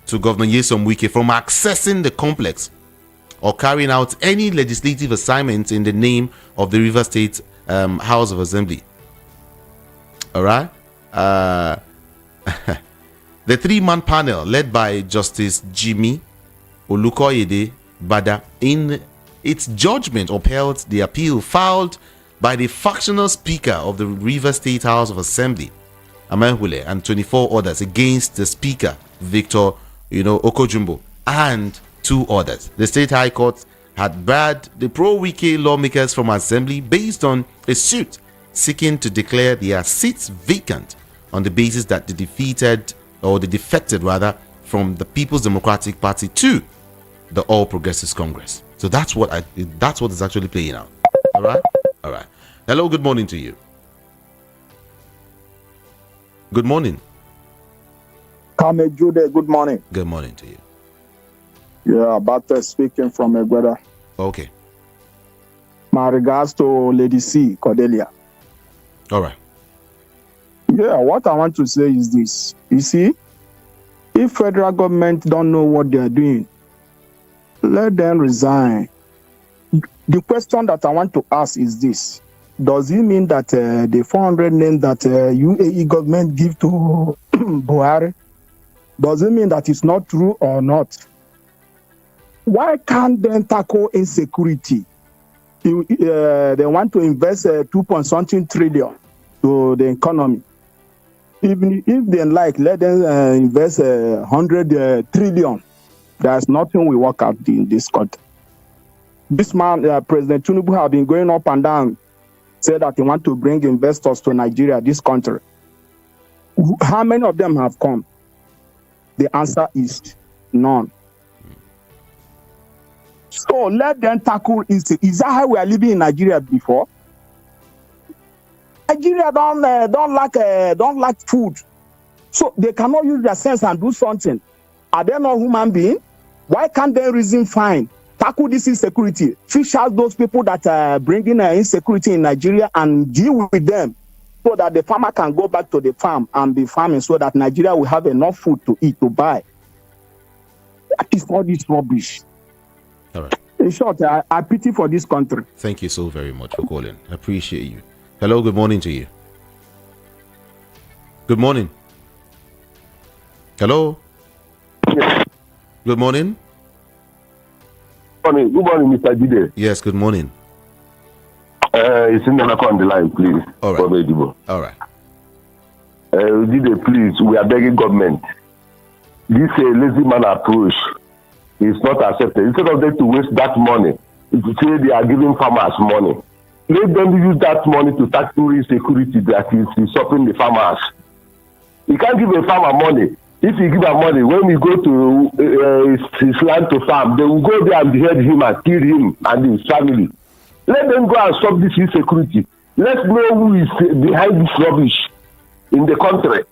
to Governor Nyesom Wike from accessing the complex or carrying out any legislative assignments in the name of the Rivers State House of Assembly. All right. The three-man panel led by Justice Jimmy Olukoyede Bada in its judgment upheld the appeal filed by the factional Speaker of the Rivers State House of Assembly, Amehule, and 24 others against the Speaker, Victor Okojumbo, and 2 others. The State High Court had barred the Pro-wike lawmakers from assembly based on a suit seeking to declare their seats vacant on the basis that they defected from the People's Democratic Party to the All Progressives Congress. So that's what is actually playing out. All right. Hello, good morning to you. Good morning. Kame Jude, good morning. Good morning to you. Yeah, Bata speaking from Egueda. Okay. My regards to Lady C, Cordelia. All right. Yeah, what I want to say is this. You see, if federal government don't know what they are doing, let them resign. The question that I want to ask is this. Does it mean that the 400 names that UAE government give to Buhari, does it mean that it's not true or not? Why can't they tackle insecurity? They want to invest 2.something trillion to the economy. Even if they like, let them invest 100 trillion. There's nothing will work out in this country. This man, President Tinubu, have been going up and down, said that he want to bring investors to Nigeria, this country. How many of them have come? The answer is none. So let them tackle insecurity. Is that how we are living in Nigeria before? Nigeria don't lack food, so they cannot use their sense and do something. Are they not human beings? Why can't they reason fine? Tackle this insecurity. Fish out those people that are bringing insecurity in Nigeria and deal with them. so that the farmer can go back to the farm and be farming so that Nigeria will have enough food to eat, to buy. That is all this rubbish. All right. In short, I pity for this country. Thank you so very much for calling. I appreciate you. Hello, good morning to you. Good morning. Hello. Yes. Good morning. Good morning, Mr. Jide. Yes, good morning. It's in on the line, please. All right. All right. Jide, please, we are begging government. This lazy man approach is not accepted. Instead of them to waste that money, to say they are giving farmers money, let them use that money to tackle insecurity that is stopping the farmers. You can't give a farmer money. If you give him money, when we go to his land to farm, they will go there and behead him and kill him and his family. Let them go and stop this insecurity. Let's know who is behind this rubbish in the country.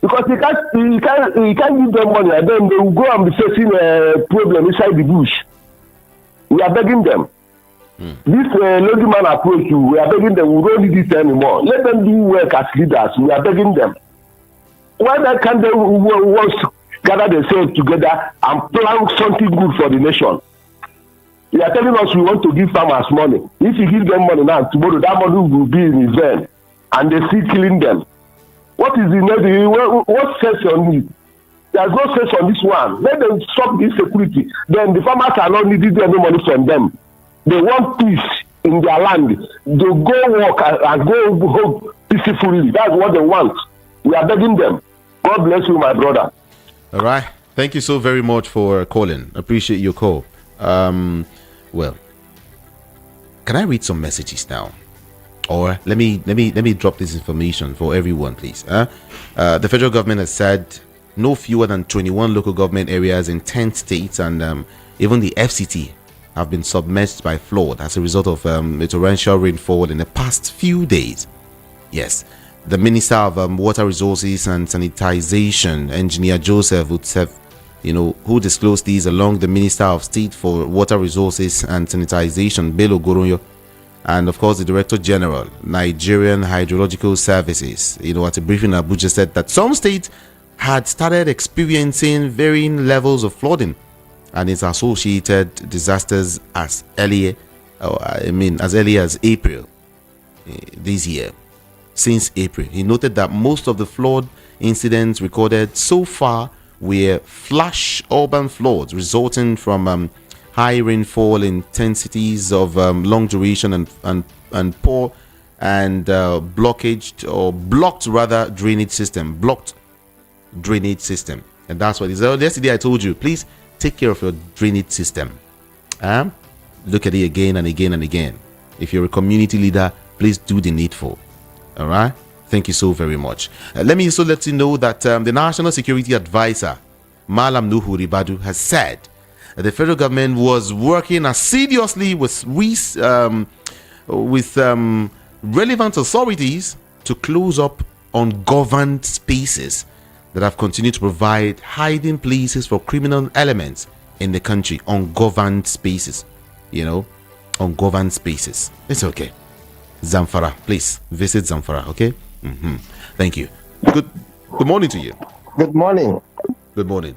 Because you can't give them money and then they will go and be facing a problem inside the bush. We are begging them. This lazy man approach, we are begging them, we don't need this anymore. Let them do work as leaders. We are begging them. Why can't they once gather themselves together and plan something good for the nation? They are telling us we want to give farmers money. If you give them money now, tomorrow that money will be in his vein, and they still killing them. What is the need? What sense on it? There's no sense on this one. Let them stop this security. Then the farmers are not needing any money from them. They want peace in their land. They go work and go home peacefully. That's what they want. We are begging them. God bless you, my brother. All right. Thank you so very much for calling. Appreciate your call. Well, can I read some messages now? Or let me drop this information for everyone, please. The federal government has said no fewer than 21 local government areas in 10 states and even the FCT have been submerged by flood as a result of a torrential rainfall in the past few days. Yes. The Minister of Water Resources and Sanitization, Engineer Joseph Utsev, who disclosed these along the Minister of State for Water Resources and Sanitization, Bello Goronyo, and of course the Director General, Nigerian Hydrological Services, at a briefing in Abuja, said that some states had started experiencing varying levels of flooding and its associated disasters as early as April this year. Since April, he noted that most of the flood incidents recorded so far were flash urban floods resulting from high rainfall intensities of long duration and poor and blocked drainage system. And that's what it is. Yesterday I told you, please take care of your drainage system. Look at it again and again and again. If you're a community leader, please do the needful. All right. Thank you so very much. Let me also let you know that the National Security Advisor, Malam Nuhu Ribadu, has said that the federal government was working assiduously with relevant authorities to close up ungoverned spaces that have continued to provide hiding places for criminal elements in the country. Ungoverned spaces, ungoverned spaces. It's okay. Zamfara, please visit Zamfara, okay? Thank you. Good morning to you. Good morning. Good morning.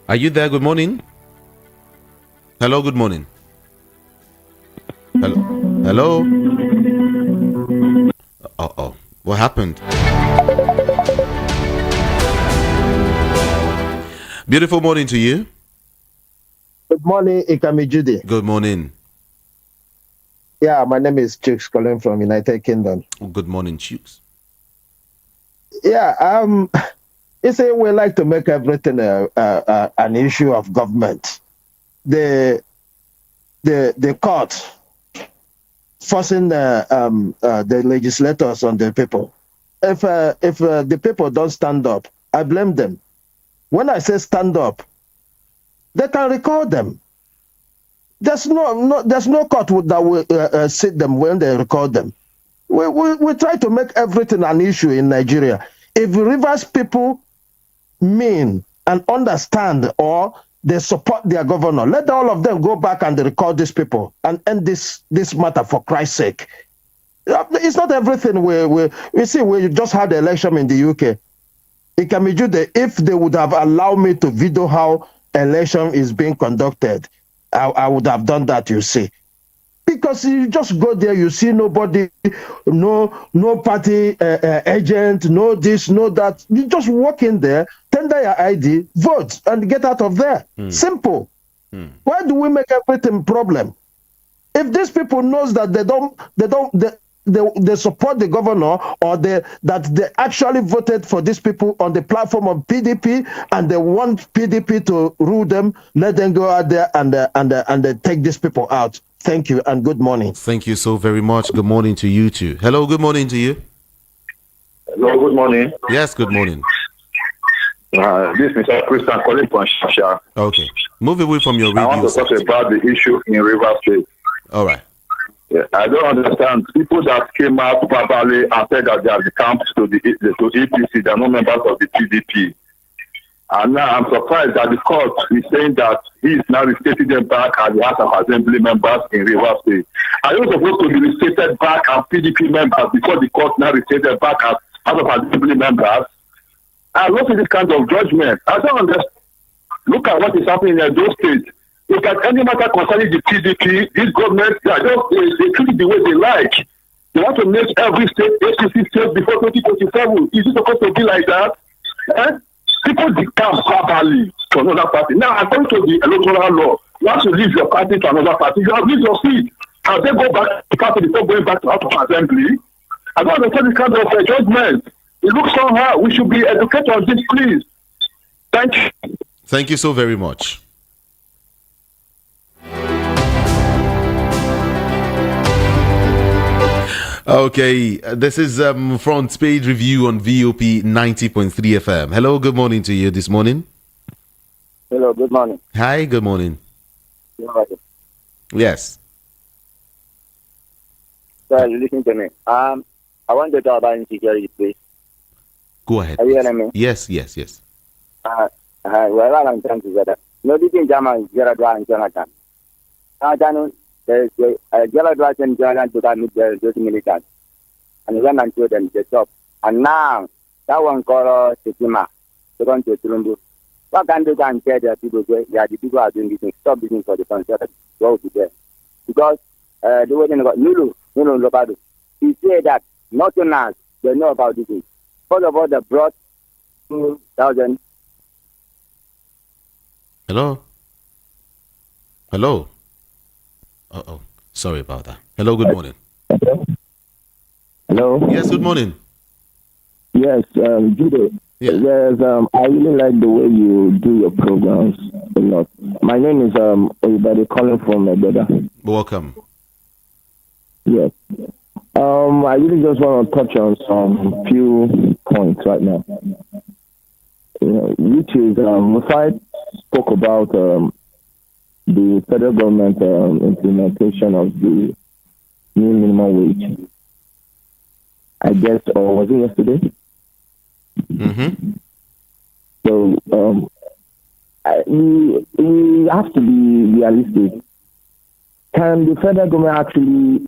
Are you there? Good morning. Hello, good morning. Hello. Uh-oh. What happened? Beautiful morning to you. Good morning, Ikami Judy. Good morning. Yeah, my name is Chooks calling from United Kingdom. Good morning, Chooks. Yeah, you say we like to make everything an issue of government. The court forcing the legislators on the people. If the people don't stand up, I blame them. When I say stand up, they can record them. There's no court that will sit them when they record them. We try to make everything an issue in Nigeria. If Rivers people mean and understand or they support their governor, let all of them go back and record these people and end this matter for Christ's sake. it's not everything. We see we just had the election in the UK. It can be due that if they would have allowed me to video how election is being conducted, I would have done that, you see. Because you just go there, you see nobody, no party agent, no this, no that. You just walk in there, tender your ID, vote, and get out of there. Simple. Why do we make everything problem? If these people knows that they support the governor, or that they actually voted for these people on the platform of PDP, and they want PDP to rule them, let them go out there and take these people out. Thank you and good morning. Thank you so very much. Good morning to you too. Hello, good morning to you. Hello, good morning. Yes, good morning. This is Mr. Christian calling from Shasha. Okay. Move away from your radio. I want to talk about the issue in River State. All right. Yeah, I don't understand people that came out verbally and said that they have become to APC, they are not members of the PDP. And now I'm surprised that the court is saying that he is now restating them back as the House of Assembly members in River State. Are you supposed to be restated back as PDP members before the court now restated back as House of Assembly members? I look at this kind of judgment. I don't understand. Look at what is happening in those states. Look at any matter concerning the PDP, this government, they treat it the way they like. They want to make every state APC state before 2027. Is it supposed to be like that? People become verbally to another party. Now, according to the electoral law, once you leave your party to another party, you have leave your seat. Can they go back to the party before going back to House of Assembly? I don't understand this kind of judgment. It looks somehow we should be educated on this, please. Thank you. Thank you so very much. Okay, this is Front Page Review on VOP 90.3 FM. Hello, good morning to you this morning. Hello, good morning. Hi, good morning. Yes. Sir, listen to me. I want to talk about insecurity, please. Go ahead. Are you hearing me? Yes. Well, I'm trying to say that. No, this is German, Gerard and Jonathan. There's Gerard and Jonathan to meet those militants. And when I told them, they stop. And now, that one called Sekima, to go to Tulumbu. What can they go and tell the people, the people are doing this thing, stop this thing for the concert, go to there. Because the way they got Nulu Lobado, he said that nothing else, they know about this thing. First of all, they brought 2,000. Hello? Uh-oh. Sorry about that. Hello, good morning. Hello? Yes, good morning. Yes, Jude. Yeah. Yes, I really like the way you do your programs a lot. My name is everybody calling from my brother. Welcome. Yes. I really just want to touch on some few points right now. Which is, if I spoke about the federal government implementation of the new minimum wage, I guess, or was it yesterday? Mm-hmm. So we have to be realistic. Can the federal government actually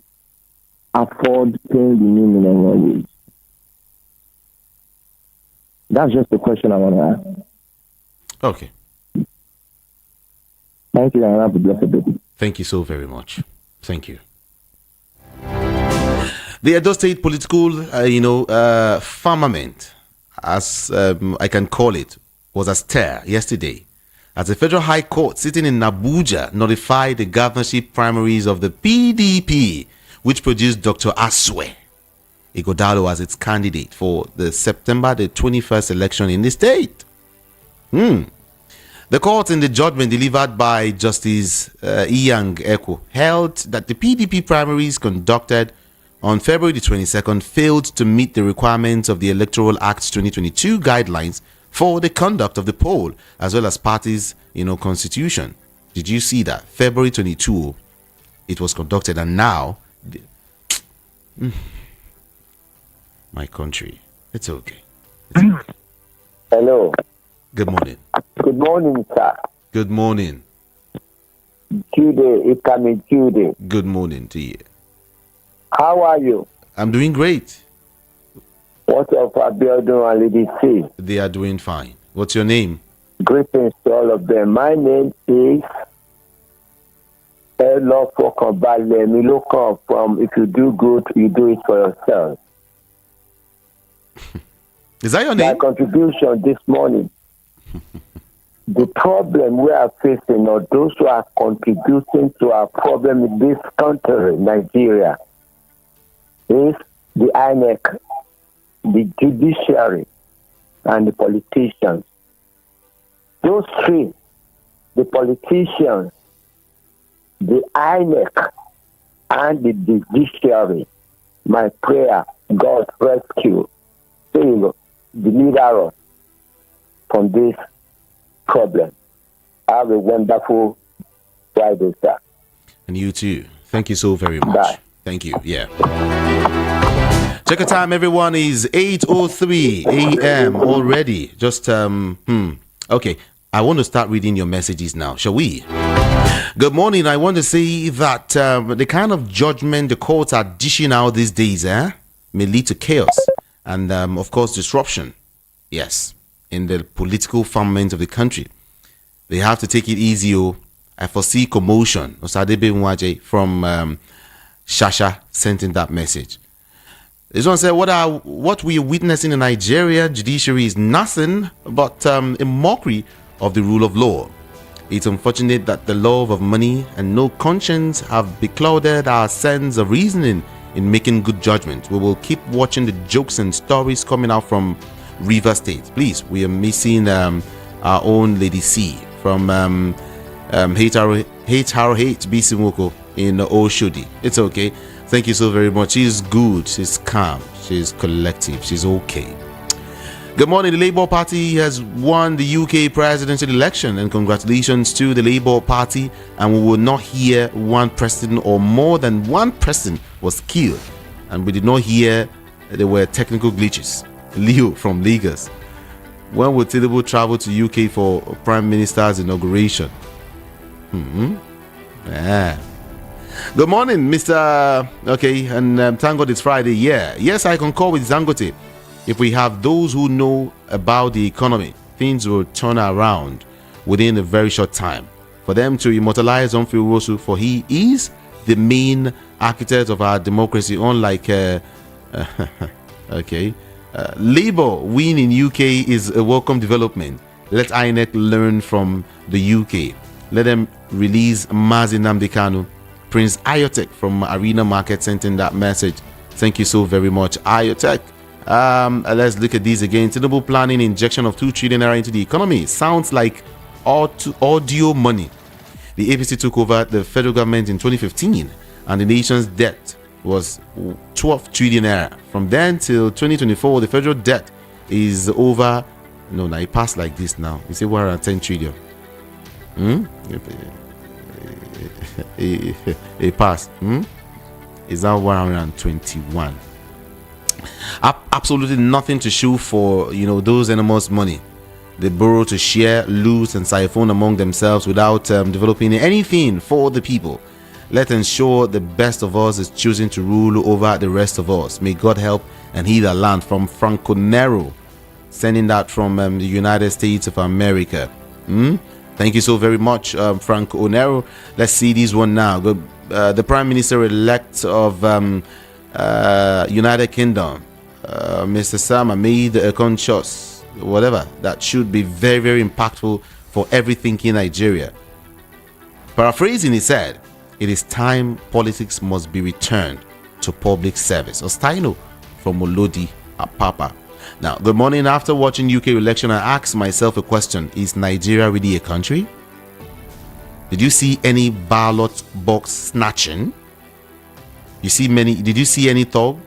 afford paying the new minimum wage? That's just the question I want to ask. Okay. Thank you, and have a blessed day. Thank you so very much. Thank you. The Edo State political, firmament, as I can call it, was astir yesterday as the Federal High Court sitting in Abuja notified the governorship primaries of the PDP, which produced Dr. Aswe Igodalo as its candidate for the September the 21st election in the state. The court, in the judgment delivered by Justice Iyang Eko, held that the PDP primaries conducted on February the 22nd failed to meet the requirements of the Electoral Act 2022 guidelines for the conduct of the poll, as well as parties' constitution. Did you see that? February 22, it was conducted, and now, my country, it's okay. Hello. Good morning. Good morning, sir. Good morning. Jude, it's coming, Jude. Good morning to you. How are you? I'm doing great. What's up, Abiodun and Lady C? They are doing fine. What's your name? Greetings to all of them. My name is Elo Fokobale Milokan from If You Do Good, You Do It For Yourself. Is that your name? My contribution this morning. The problem we are facing, or those who are contributing to our problem in this country, Nigeria, is the INEC, the judiciary, and the politicians. Those three, the politicians, the INEC, and the judiciary, my prayer, God rescue, save, deliver us from this problem. Have a wonderful Friday, sir. And you too. Thank you so very much. Bye. Thank you. Yeah. Check the time, everyone. Is 8:03 a.m. already. Just okay. I want to start reading your messages now. Shall we? Good morning. I want to say that the kind of judgment the courts are dishing out these days, may lead to chaos and, of course, disruption. Yes, in the political firmament of the country. They have to take it easy. I foresee commotion. Osadebe Nwaje from Shasha sent in that message. This one said, what we are witnessing in Nigeria judiciary is nothing but a mockery of the rule of law. It's unfortunate that the love of money and no conscience have beclouded our sense of reasoning in making good judgment. We will keep watching the jokes and stories coming out from River State. Please, we are missing our own Lady C from HR8 Bisimoko in Oshodi. It's okay. Thank you so very much. She's good. She's calm. She's collective. She's okay. Good morning. The Labour Party has won the UK presidential election, and congratulations to the Labour Party. And we will not hear one person or more than one person was killed. And we did not hear there were technical glitches. Leo from Lagos. When will Tinubu travel to UK for Prime Minister's inauguration? Yeah. Good morning, Mr. Okay, and thank God it's Friday. Yeah. Yes, I concur with Zangote. If we have those who know about the economy, things will turn around within a very short time. For them to immortalize Humphrey Rosu, for he is the main architect of our democracy, unlike Labour win in UK is a welcome development. Let INEC learn from the UK. Let them release Mazi Nnamdi Kanu. Prince Ayotek from Arena Market sent in that message. Thank you so very much, Ayotek. Let's look at these again. Tinubu planning injection of 2 trillion naira into the economy. Sounds like audio money. The APC took over the federal government in 2015, and the nation's debt was 12 trillion naira. From then till 2024, the federal debt is over. No, now it passed like this now. You say 110 trillion. It passed. It's now 121. Absolutely nothing to show for those enormous money. They borrow to share, loot, and siphon among themselves without developing anything for the people. Let's ensure the best of us is choosing to rule over the rest of us. May God help and heal our land. From Franco Nero, sending that from the United States of America. Thank you so very much, Franco Nero. Let's see this one now. The Prime Minister-elect of United Kingdom, Mr. Sama, made a conscious whatever that should be very, very impactful for every thinking Nigeria. Paraphrasing, he said, "It is time politics must be returned to public service." Ostaino from Olodi Apapa. Now, good morning. After watching UK election, I asked myself a question: is Nigeria really a country? Did you see any ballot box snatching? Did you see any thug?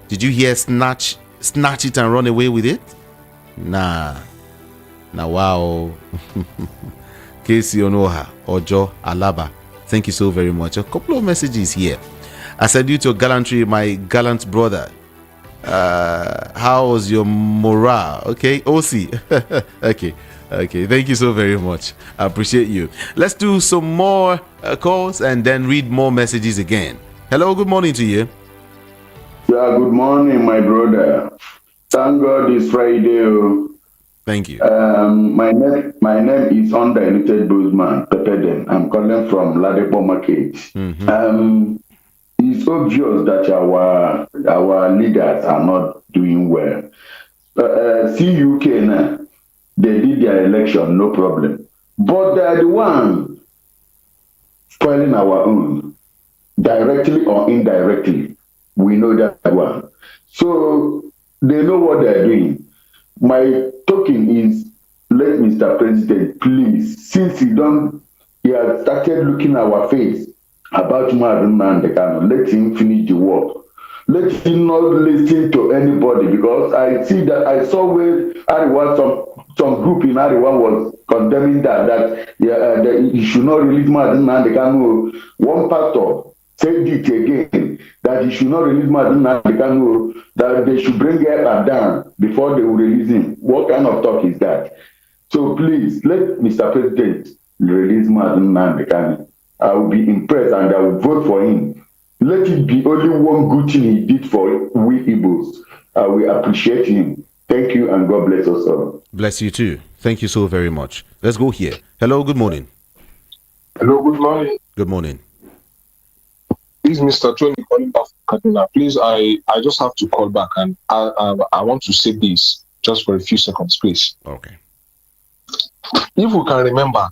Did you hear snatch it and run away with it? Nah. Now, wow. Casey Onoha, Ojo, Alaba. Thank you so very much. A couple of messages here. I salute your gallantry, my gallant brother. How was your morale? Okay, OC. Okay. Thank you so very much. I appreciate you. Let's do some more calls and then read more messages again. Hello, good morning to you. Yeah, good morning, my brother. Thank God it's Friday. Oh. Thank you. My name is Undiluted Boozman, Pepeden. I'm calling from Ladepo Market. It's obvious that our leaders are not doing well. See UK now, they did their election, no problem. But they are the one spoiling our own, directly or indirectly. We know that one. So they know what they're doing. My token is, let Mr. President, please, since he has started looking our face about Madam Dekano, let him finish the work. Let him not listen to anybody, because I saw where some group in Ariwa was condemning that he should not release Madam Dekano. One pastor said it again, that he should not release Madam Dekano, that they should bring her down before they will release him. What kind of talk is that? So please, let Mr. President release Madam Dekano. I will be impressed and I will vote for him. Let it be only one good thing he did for we Igbos. We appreciate him. Thank you and God bless us all. Bless you too. Thank you so very much. Let's go here. Hello, good morning. Hello, good morning. Good morning. This is Mr. Tony calling back from Kaduna. Please, I just have to call back, and I want to say this just for a few seconds, please. Okay. If we can remember,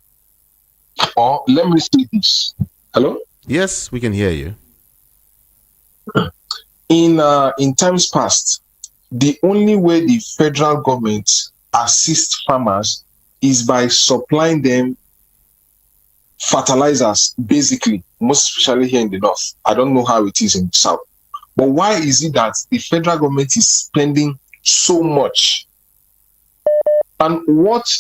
or let me say this. Hello? Yes, we can hear you. In times past, the only way the federal government assists farmers is by supplying them fertilizers, basically, most especially here in the north. I don't know how it is in the south. But why is it that the federal government is spending so much? And what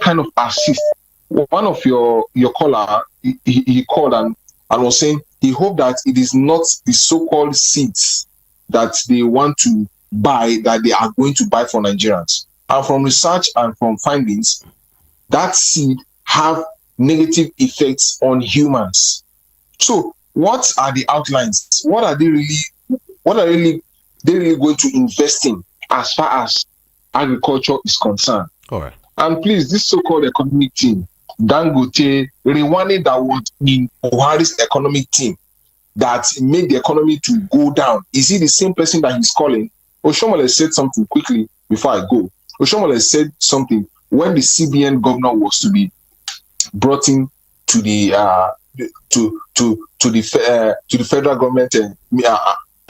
kind of assist? One of your caller, he called and was saying he hoped that it is not the so-called seeds that they want to buy, that they are going to buy for Nigerians. And from research and from findings, that seed have negative effects on humans. So what are the outlines? What are they really going to invest in as far as agriculture is concerned? All right. And please, this so-called economic team, Dangote, Rewane, that was in Buhari's economic team that made the economy to go down. Is he the same person that he's calling? Oshomole said something quickly before I go. Oshomole said something when the CBN governor was to be brought in to the federal government. As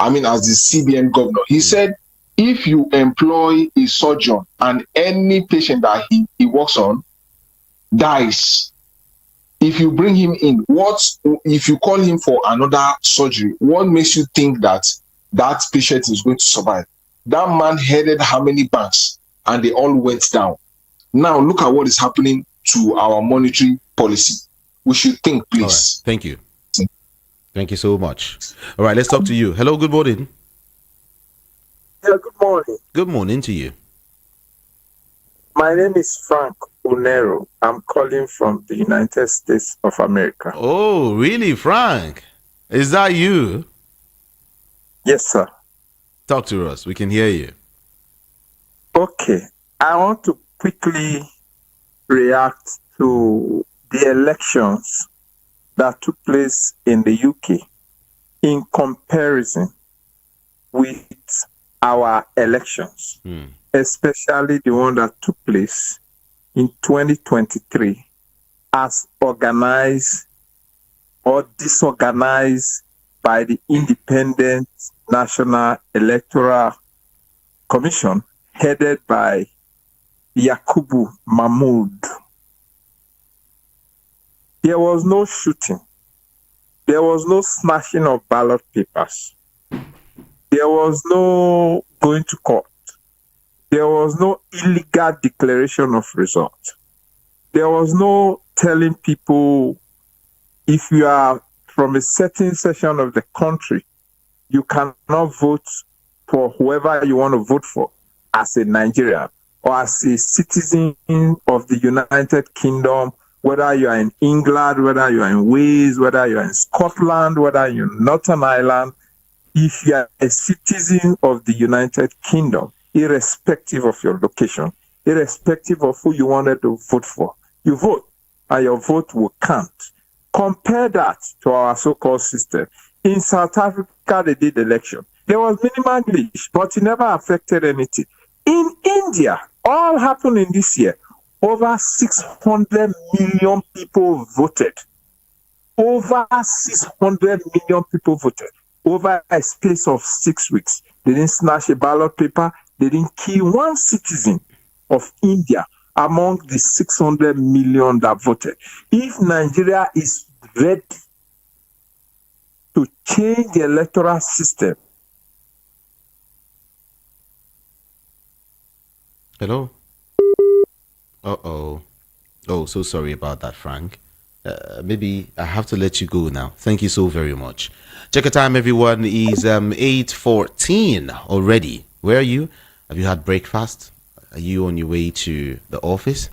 the CBN governor, he said, if you employ a surgeon and any patient that he works on dies, if you bring him in, if you call him for another surgery, what makes you think that that patient is going to survive? That man headed how many banks and they all went down. Now look at what is happening to our monetary policy. We should think, please. All right. Thank you. Thank you so much. All right, let's talk to you. Hello, good morning. Yeah, good morning. Good morning to you. My name is Frank Unero. I'm calling from the United States of America. Oh, really, Frank? Is that you? Yes, sir. Talk to us. We can hear you. Okay. I want to quickly react to the elections that took place in the UK in comparison with our elections, especially the one that took place in 2023 as organized or disorganized by the Independent National Electoral Commission headed by Yakubu Mahmood. There was no shooting. There was no smashing of ballot papers. There was no going to court. There was no illegal declaration of result. There was no telling people if you are from a certain section of the country, you cannot vote for whoever you want to vote for as a Nigerian or as a citizen of the United Kingdom, whether you are in England, whether you are in Wales, whether you are in Scotland, whether you're in Northern Ireland. if you are a citizen of the United Kingdom, irrespective of your location, irrespective of who you wanted to vote for, you vote and your vote will count. Compare that to our so-called system. In South Africa, they did election. There was minimal glitch, but it never affected anything. In India, all happened in this year. Over 600 million people voted. Over 600 million people voted over a space of 6 weeks. They didn't snatch a ballot paper. They didn't kill one citizen of India among the 600 million that voted. If Nigeria is ready to change the electoral system. Hello? Uh-oh. Oh, so sorry about that, Frank. Maybe I have to let you go now. Thank you so very much. Check your time, everyone. Is 8:14 already. Where are you? Have you had breakfast? Are you on your way to the office?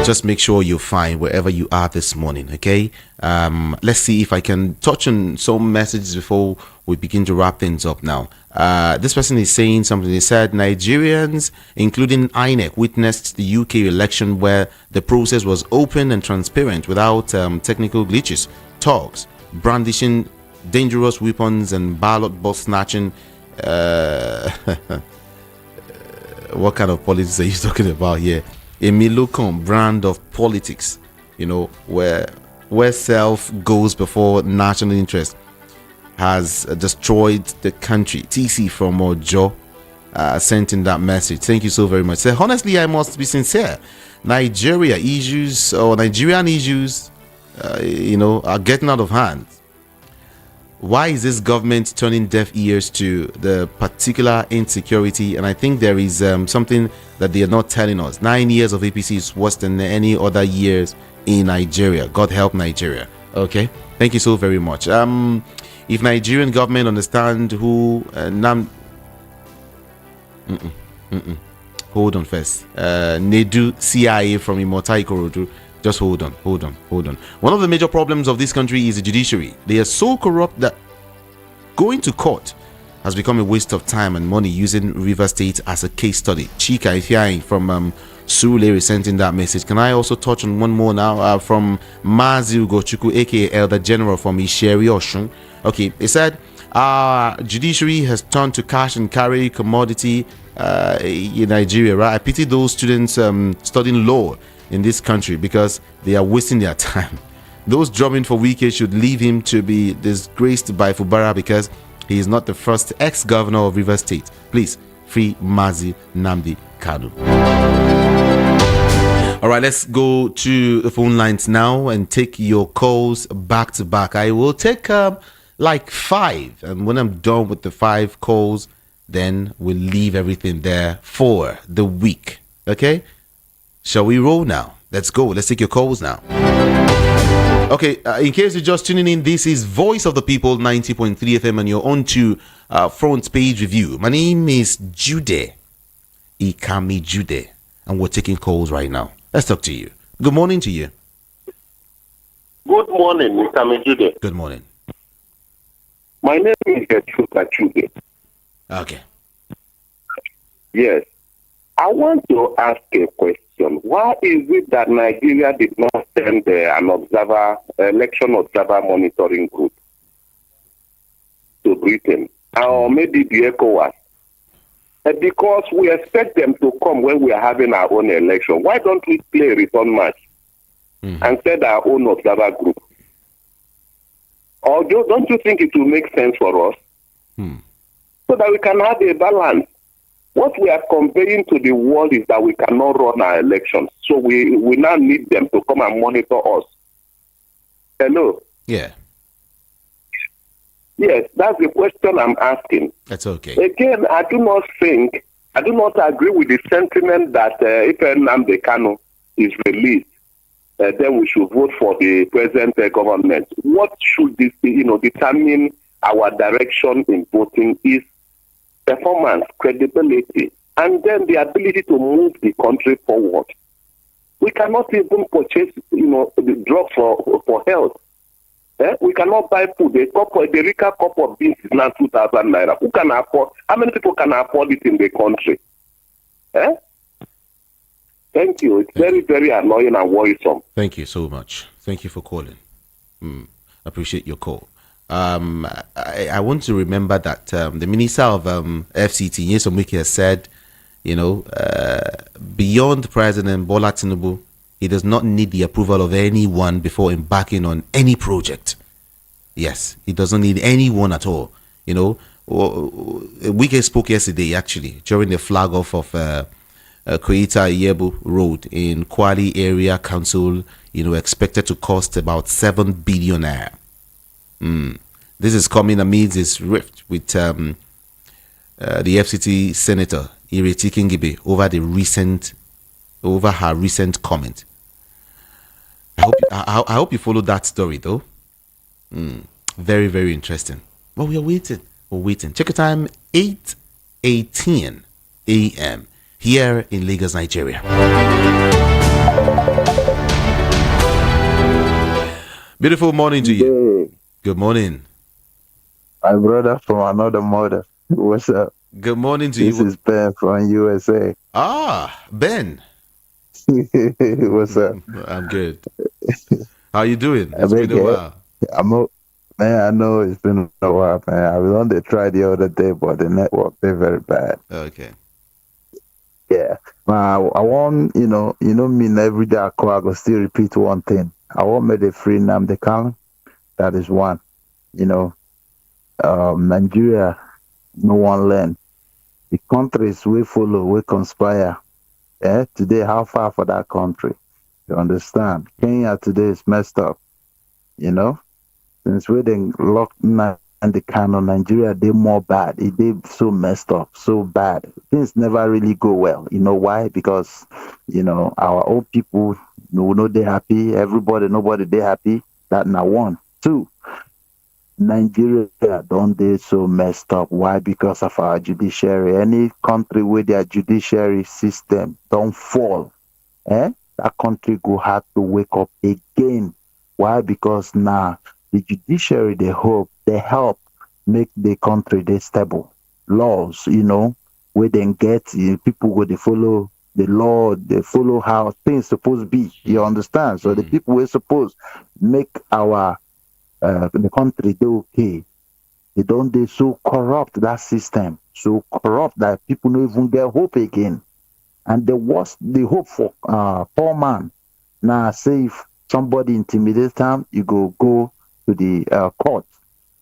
Just make sure you're fine wherever you are this morning, okay? Let's see if I can touch on some messages before we begin to wrap things up now. This person is saying something. They said Nigerians, including INEC, witnessed the UK election where the process was open and transparent without technical glitches, talks, brandishing dangerous weapons and ballot box snatching. What kind of politics are you talking about here? A Milocom brand of politics, you know, where self goes before national interest, has destroyed the country. TC from Ojo sent in that message. Thank you so very much. So honestly, I must be sincere. Nigerian issues, you know, are getting out of hand. Why is this government turning deaf ears to the particular insecurity? And I think there is something that they are not telling us. 9 years of APC is worse than any other years in Nigeria. God help Nigeria. Okay, thank you so very much. If Nigerian government understand who hold on first. Nedu CIA from Imotai Ikorodu. Just hold on. One of the major problems of this country is the judiciary. They are so corrupt that going to court has become a waste of time and money, using River State as a case study. Chika Ifeanyi from Surulere sent in that message. Can I also touch on one more now from Mazi Ugochukwu, aka Elder General from Isheri Oshun. Okay, it said our judiciary has turned to cash and carry commodity in Nigeria, right? I pity those students studying law in this country because they are wasting their time. Those drumming for Wike should leave him to be disgraced by Fubara because he is not the first ex-governor of River State. Please, free Mazi Nnamdi Kanu. All right, let's go to the phone lines now and take your calls back to back. I will take like 5, and when I'm done with the 5 calls, then we'll leave everything there for the week. Okay? Shall we roll now? Let's go. Let's take your calls now. Okay, in case you're just tuning in, this is Voice of the People 90.3 FM, and you're on to front page review. My name is Jude Ikami Jude, and we're taking calls right now. Let's talk to you. Good morning to you. Good morning, Mr. Jude. Good morning. My name is Chuka Jude. Okay. Yes. I want to ask a question. Why is it that Nigeria did not send an election observer monitoring group to Britain, or maybe the ECOWAS? Because we expect them to come when we are having our own election. Why don't we play a return match and send our own observer group? Or don't you think it will make sense for us? So that we can have a balance. What we are conveying to the world is that we cannot run our elections. So we now need them to come and monitor us. Hello? Yeah. Yes, that's the question I'm asking. That's okay. Again, I do not agree with the sentiment that if Nnamdi Kanu is released, then we should vote for the present government. What should this be, determine our direction in voting is performance, credibility, and then the ability to move the country forward. We cannot even purchase, the drugs for health. We cannot buy food. The Rica cup of beans is now 2,000 naira. Who can afford? How many people can afford it in the country? Thank you. It's very, very annoying and worrisome. Thank you so much. Thank you for calling. Appreciate your call. I want to remember that the Minister of FCT, Nyesom Wike, has said, beyond President Bola Tinubu, he does not need the approval of anyone before embarking on any project. Yes, he doesn't need anyone at all. Wike spoke yesterday, actually, during the flag off of Koita Yebu Road in Kwali Area Council, expected to cost about 7 billion naira. This is coming amidst this rift with the FCT Senator Ireti Kingibe over her recent comment. I hope you followed that story, though. Very, very interesting. But we are waiting. We're waiting. Check your time, 8:18 a.m. here in Lagos, Nigeria. Beautiful morning to you. Good morning. My brother from another mother. What's up? Good morning to you. This is Ben from USA. Ben. What's up? I'm good. How you doing? It's been a while. Man, I know it's been a while, man. I was on the try the other day, but the network, they're very bad. Okay. Yeah. I want, me every day I call, I go still repeat one thing. I want me to free Nnamdi Kanu. That is one. Nigeria, no one learn. The countries we follow, we conspire. Today, how far for that country? You understand? Kenya today is messed up. Since we didn't lock Nnamdi Kanu, Nigeria, they more bad. They so messed up, so bad. Things never really go well. You know why? Because, our old people, they happy. Nobody they happy. That now one. Two, Nigeria don't they so messed up. Why? Because of our judiciary. Any country with their judiciary system don't fall, that country go have to wake up again. Why? Because now the judiciary they help make the country they stable. Laws, where they get people where they follow the law, they follow how things supposed to be. You understand? So the people we're supposed make our the country do okay. They so corrupt that system, so corrupt that people don't even get hope again. And the hope for poor man. Now say if somebody intimidates them, you go to the court.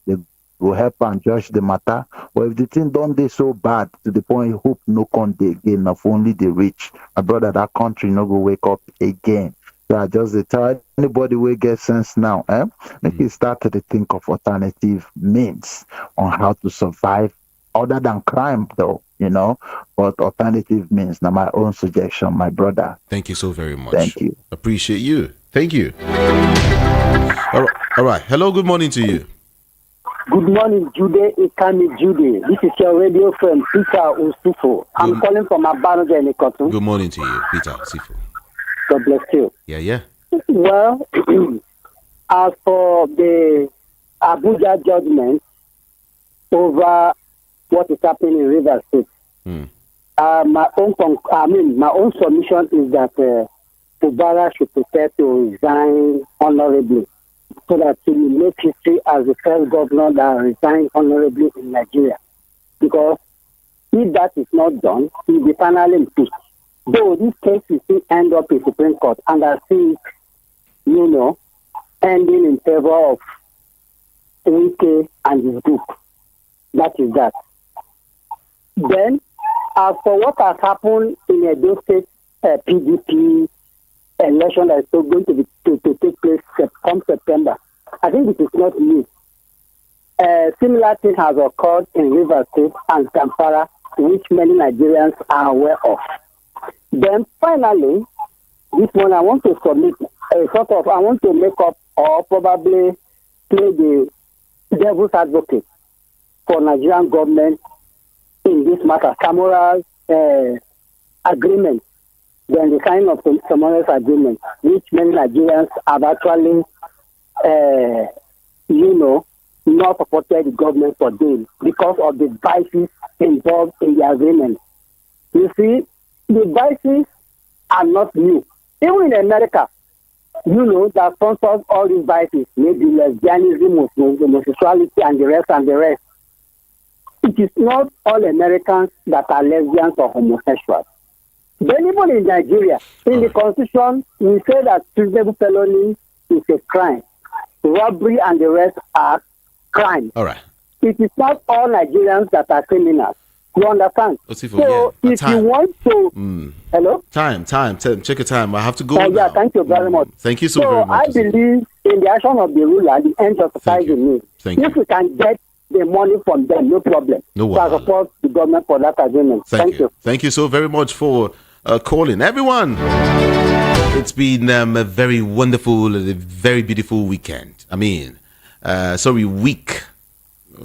They go help and judge the matter. But if the thing don't they so bad to the point hope no con dey again of only the rich, my brother, that country no go wake up again. So I just tell anybody will get sense now, make you start to think of alternative means on how to survive other than crime, though, but alternative means. Now, my own suggestion, my brother. Thank you so very much. Thank you. Appreciate you. Thank you. All right. Hello, good morning to you. Good morning, Jude. Ikami Jude. This is your radio friend, Peter Usufo. I'm calling from Abanoja in Ikotu. Good morning to you, Peter Usufo. God bless you. Yeah. Well, as for the Abuja judgment over what is happening in Rivers State, my own submission is that Fubara should prepare to resign honorably, so that he will make history as the first governor that resigned honorably in Nigeria. Because if that is not done, he will be finally impeached. Though this case will still end up in Supreme Court, and I see it, ending in favor of Wike and his group. That is that. Then, as for what has happened in Edo State PDP election that is still going to take place come September, I think it is not new. Similar thing has occurred in Rivers State and Zamfara, which many Nigerians are aware of. Then finally, this one I want to submit I want to make up or probably play the devil's advocate for Nigerian government in this matter. Samura's agreement, then the kind of Samura's agreement, which many Nigerians have actually not supported the government for them because of the vices involved in the agreement. You see, the vices are not new. Even in America, that sponsors all these vices, maybe lesbianism, homosexuality, and the rest. It is not all Americans that are lesbians or homosexuals. Then even in Nigeria, in the Constitution, we say that treasonable felony is a crime. Robbery and the rest are crimes. All right. It is not all Nigerians that are criminals. You understand? If you want to... Hello? Time. Check your time. I have to go now. Thank you very much. Thank you so very much. I believe in the action of the ruler, the end justifies the means. If we can get the money from them, no problem. No so I support the government for that agreement. Thank you. Thank you so very much for calling. Everyone, it's been a very wonderful, a very beautiful weekend. Week.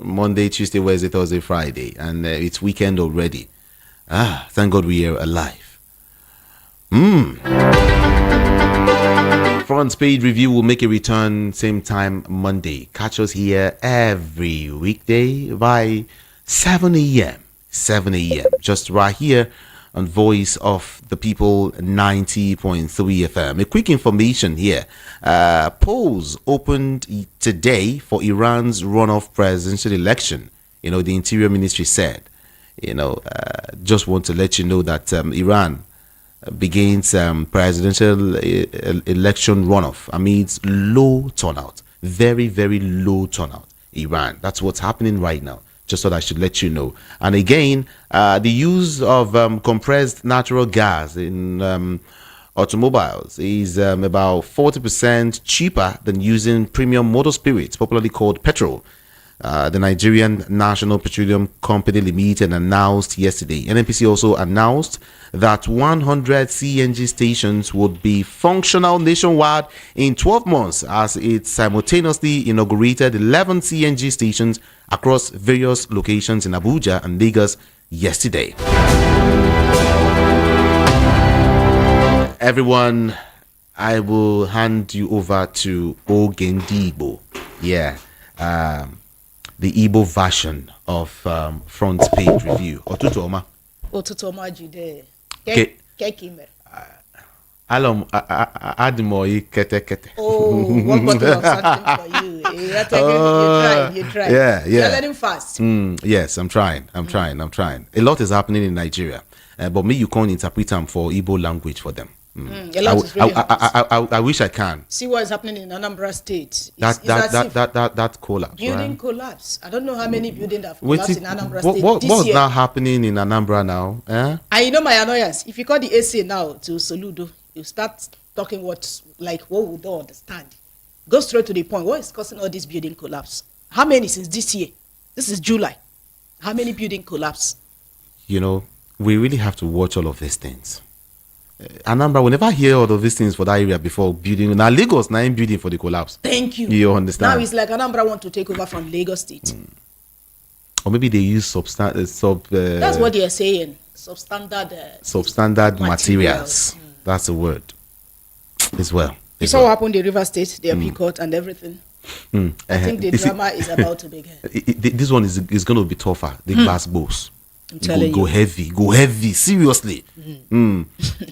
Monday, Tuesday, Wednesday, Thursday, Friday. And it's weekend already. Thank God we are alive. Front Page Review will make a return same time Monday. Catch us here every weekday by 7 a.m. 7 a.m. Just right here on Voice of the People 90.3 FM. A quick information here. Polls opened today for Iran's runoff presidential election. The Interior Ministry said, just want to let you know that Iran begins presidential election runoff amidst low turnout. Very, very low turnout. Iran. That's what's happening right now. Just thought I should let you know. And again, the use of compressed natural gas in automobiles is about 40% cheaper than using premium motor spirits, popularly called petrol. The Nigerian National Petroleum Company Limited announced yesterday. NNPC also announced that 100 CNG stations would be functional nationwide in 12 months as it simultaneously inaugurated 11 CNG stations across various locations in Abuja and Lagos yesterday. Everyone, I will hand you over to Ogendigbo. Yeah. The Igbo version of Front Page Review. Otutoma. Otutoma Jude. Kekime. Adimoy kete. Oh, one bottle of something for you. You tried. Yeah. You're learning fast. Yes, I'm trying. A lot is happening in Nigeria. But me, you can't interpret them for Igbo language for them. A lot is really I wish I can. See what is happening in Anambra State. That collapse. Building collapse. I don't know how many buildings have collapsed in Anambra State what's now happening in Anambra now? And my annoyance. If you call the AC now to Soludo, you start talking what we don't understand. Go straight to the point. What is causing all this building collapse? How many since this year? This is July. How many building collapse? We really have to watch all of these things. Anambra, we never hear all of these things for that area before building. Now Lagos, now in building for the collapse. Thank you. You understand? Now it's like Anambra want to take over from Lagos State. Or maybe they use that's what they are saying. Substandard materials. That's the word. As well. You saw what happened in River State, their Picot and everything. I think the drama is about to begin. This one is going to be tougher. The glass boss. Go heavy, seriously. And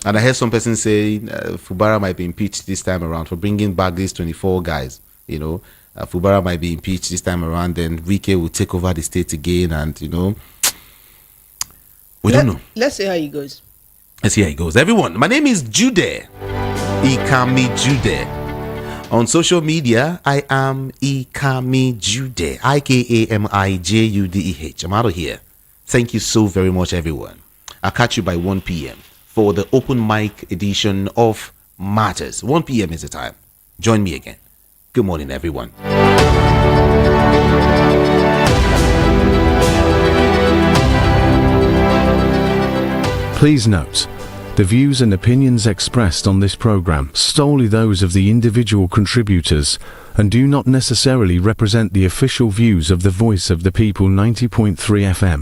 I heard some person say Fubara might be impeached this time around for bringing back these 24 guys. Fubara might be impeached this time around, then Wike will take over the state again, and we don't know. Let's see how it goes. Everyone, my name is Jude Ikami Jude. On social media, I am Ikami Jude, IKAMIJUDEH. I'm out of here. Thank you so very much, everyone. I'll catch you by 1 p.m. for the open mic edition of Matters. 1 p.m. is the time. Join me again. Good morning, everyone. Please note, the views and opinions expressed on this program solely those of the individual contributors and do not necessarily represent the official views of the Voice of the People 90.3 FM.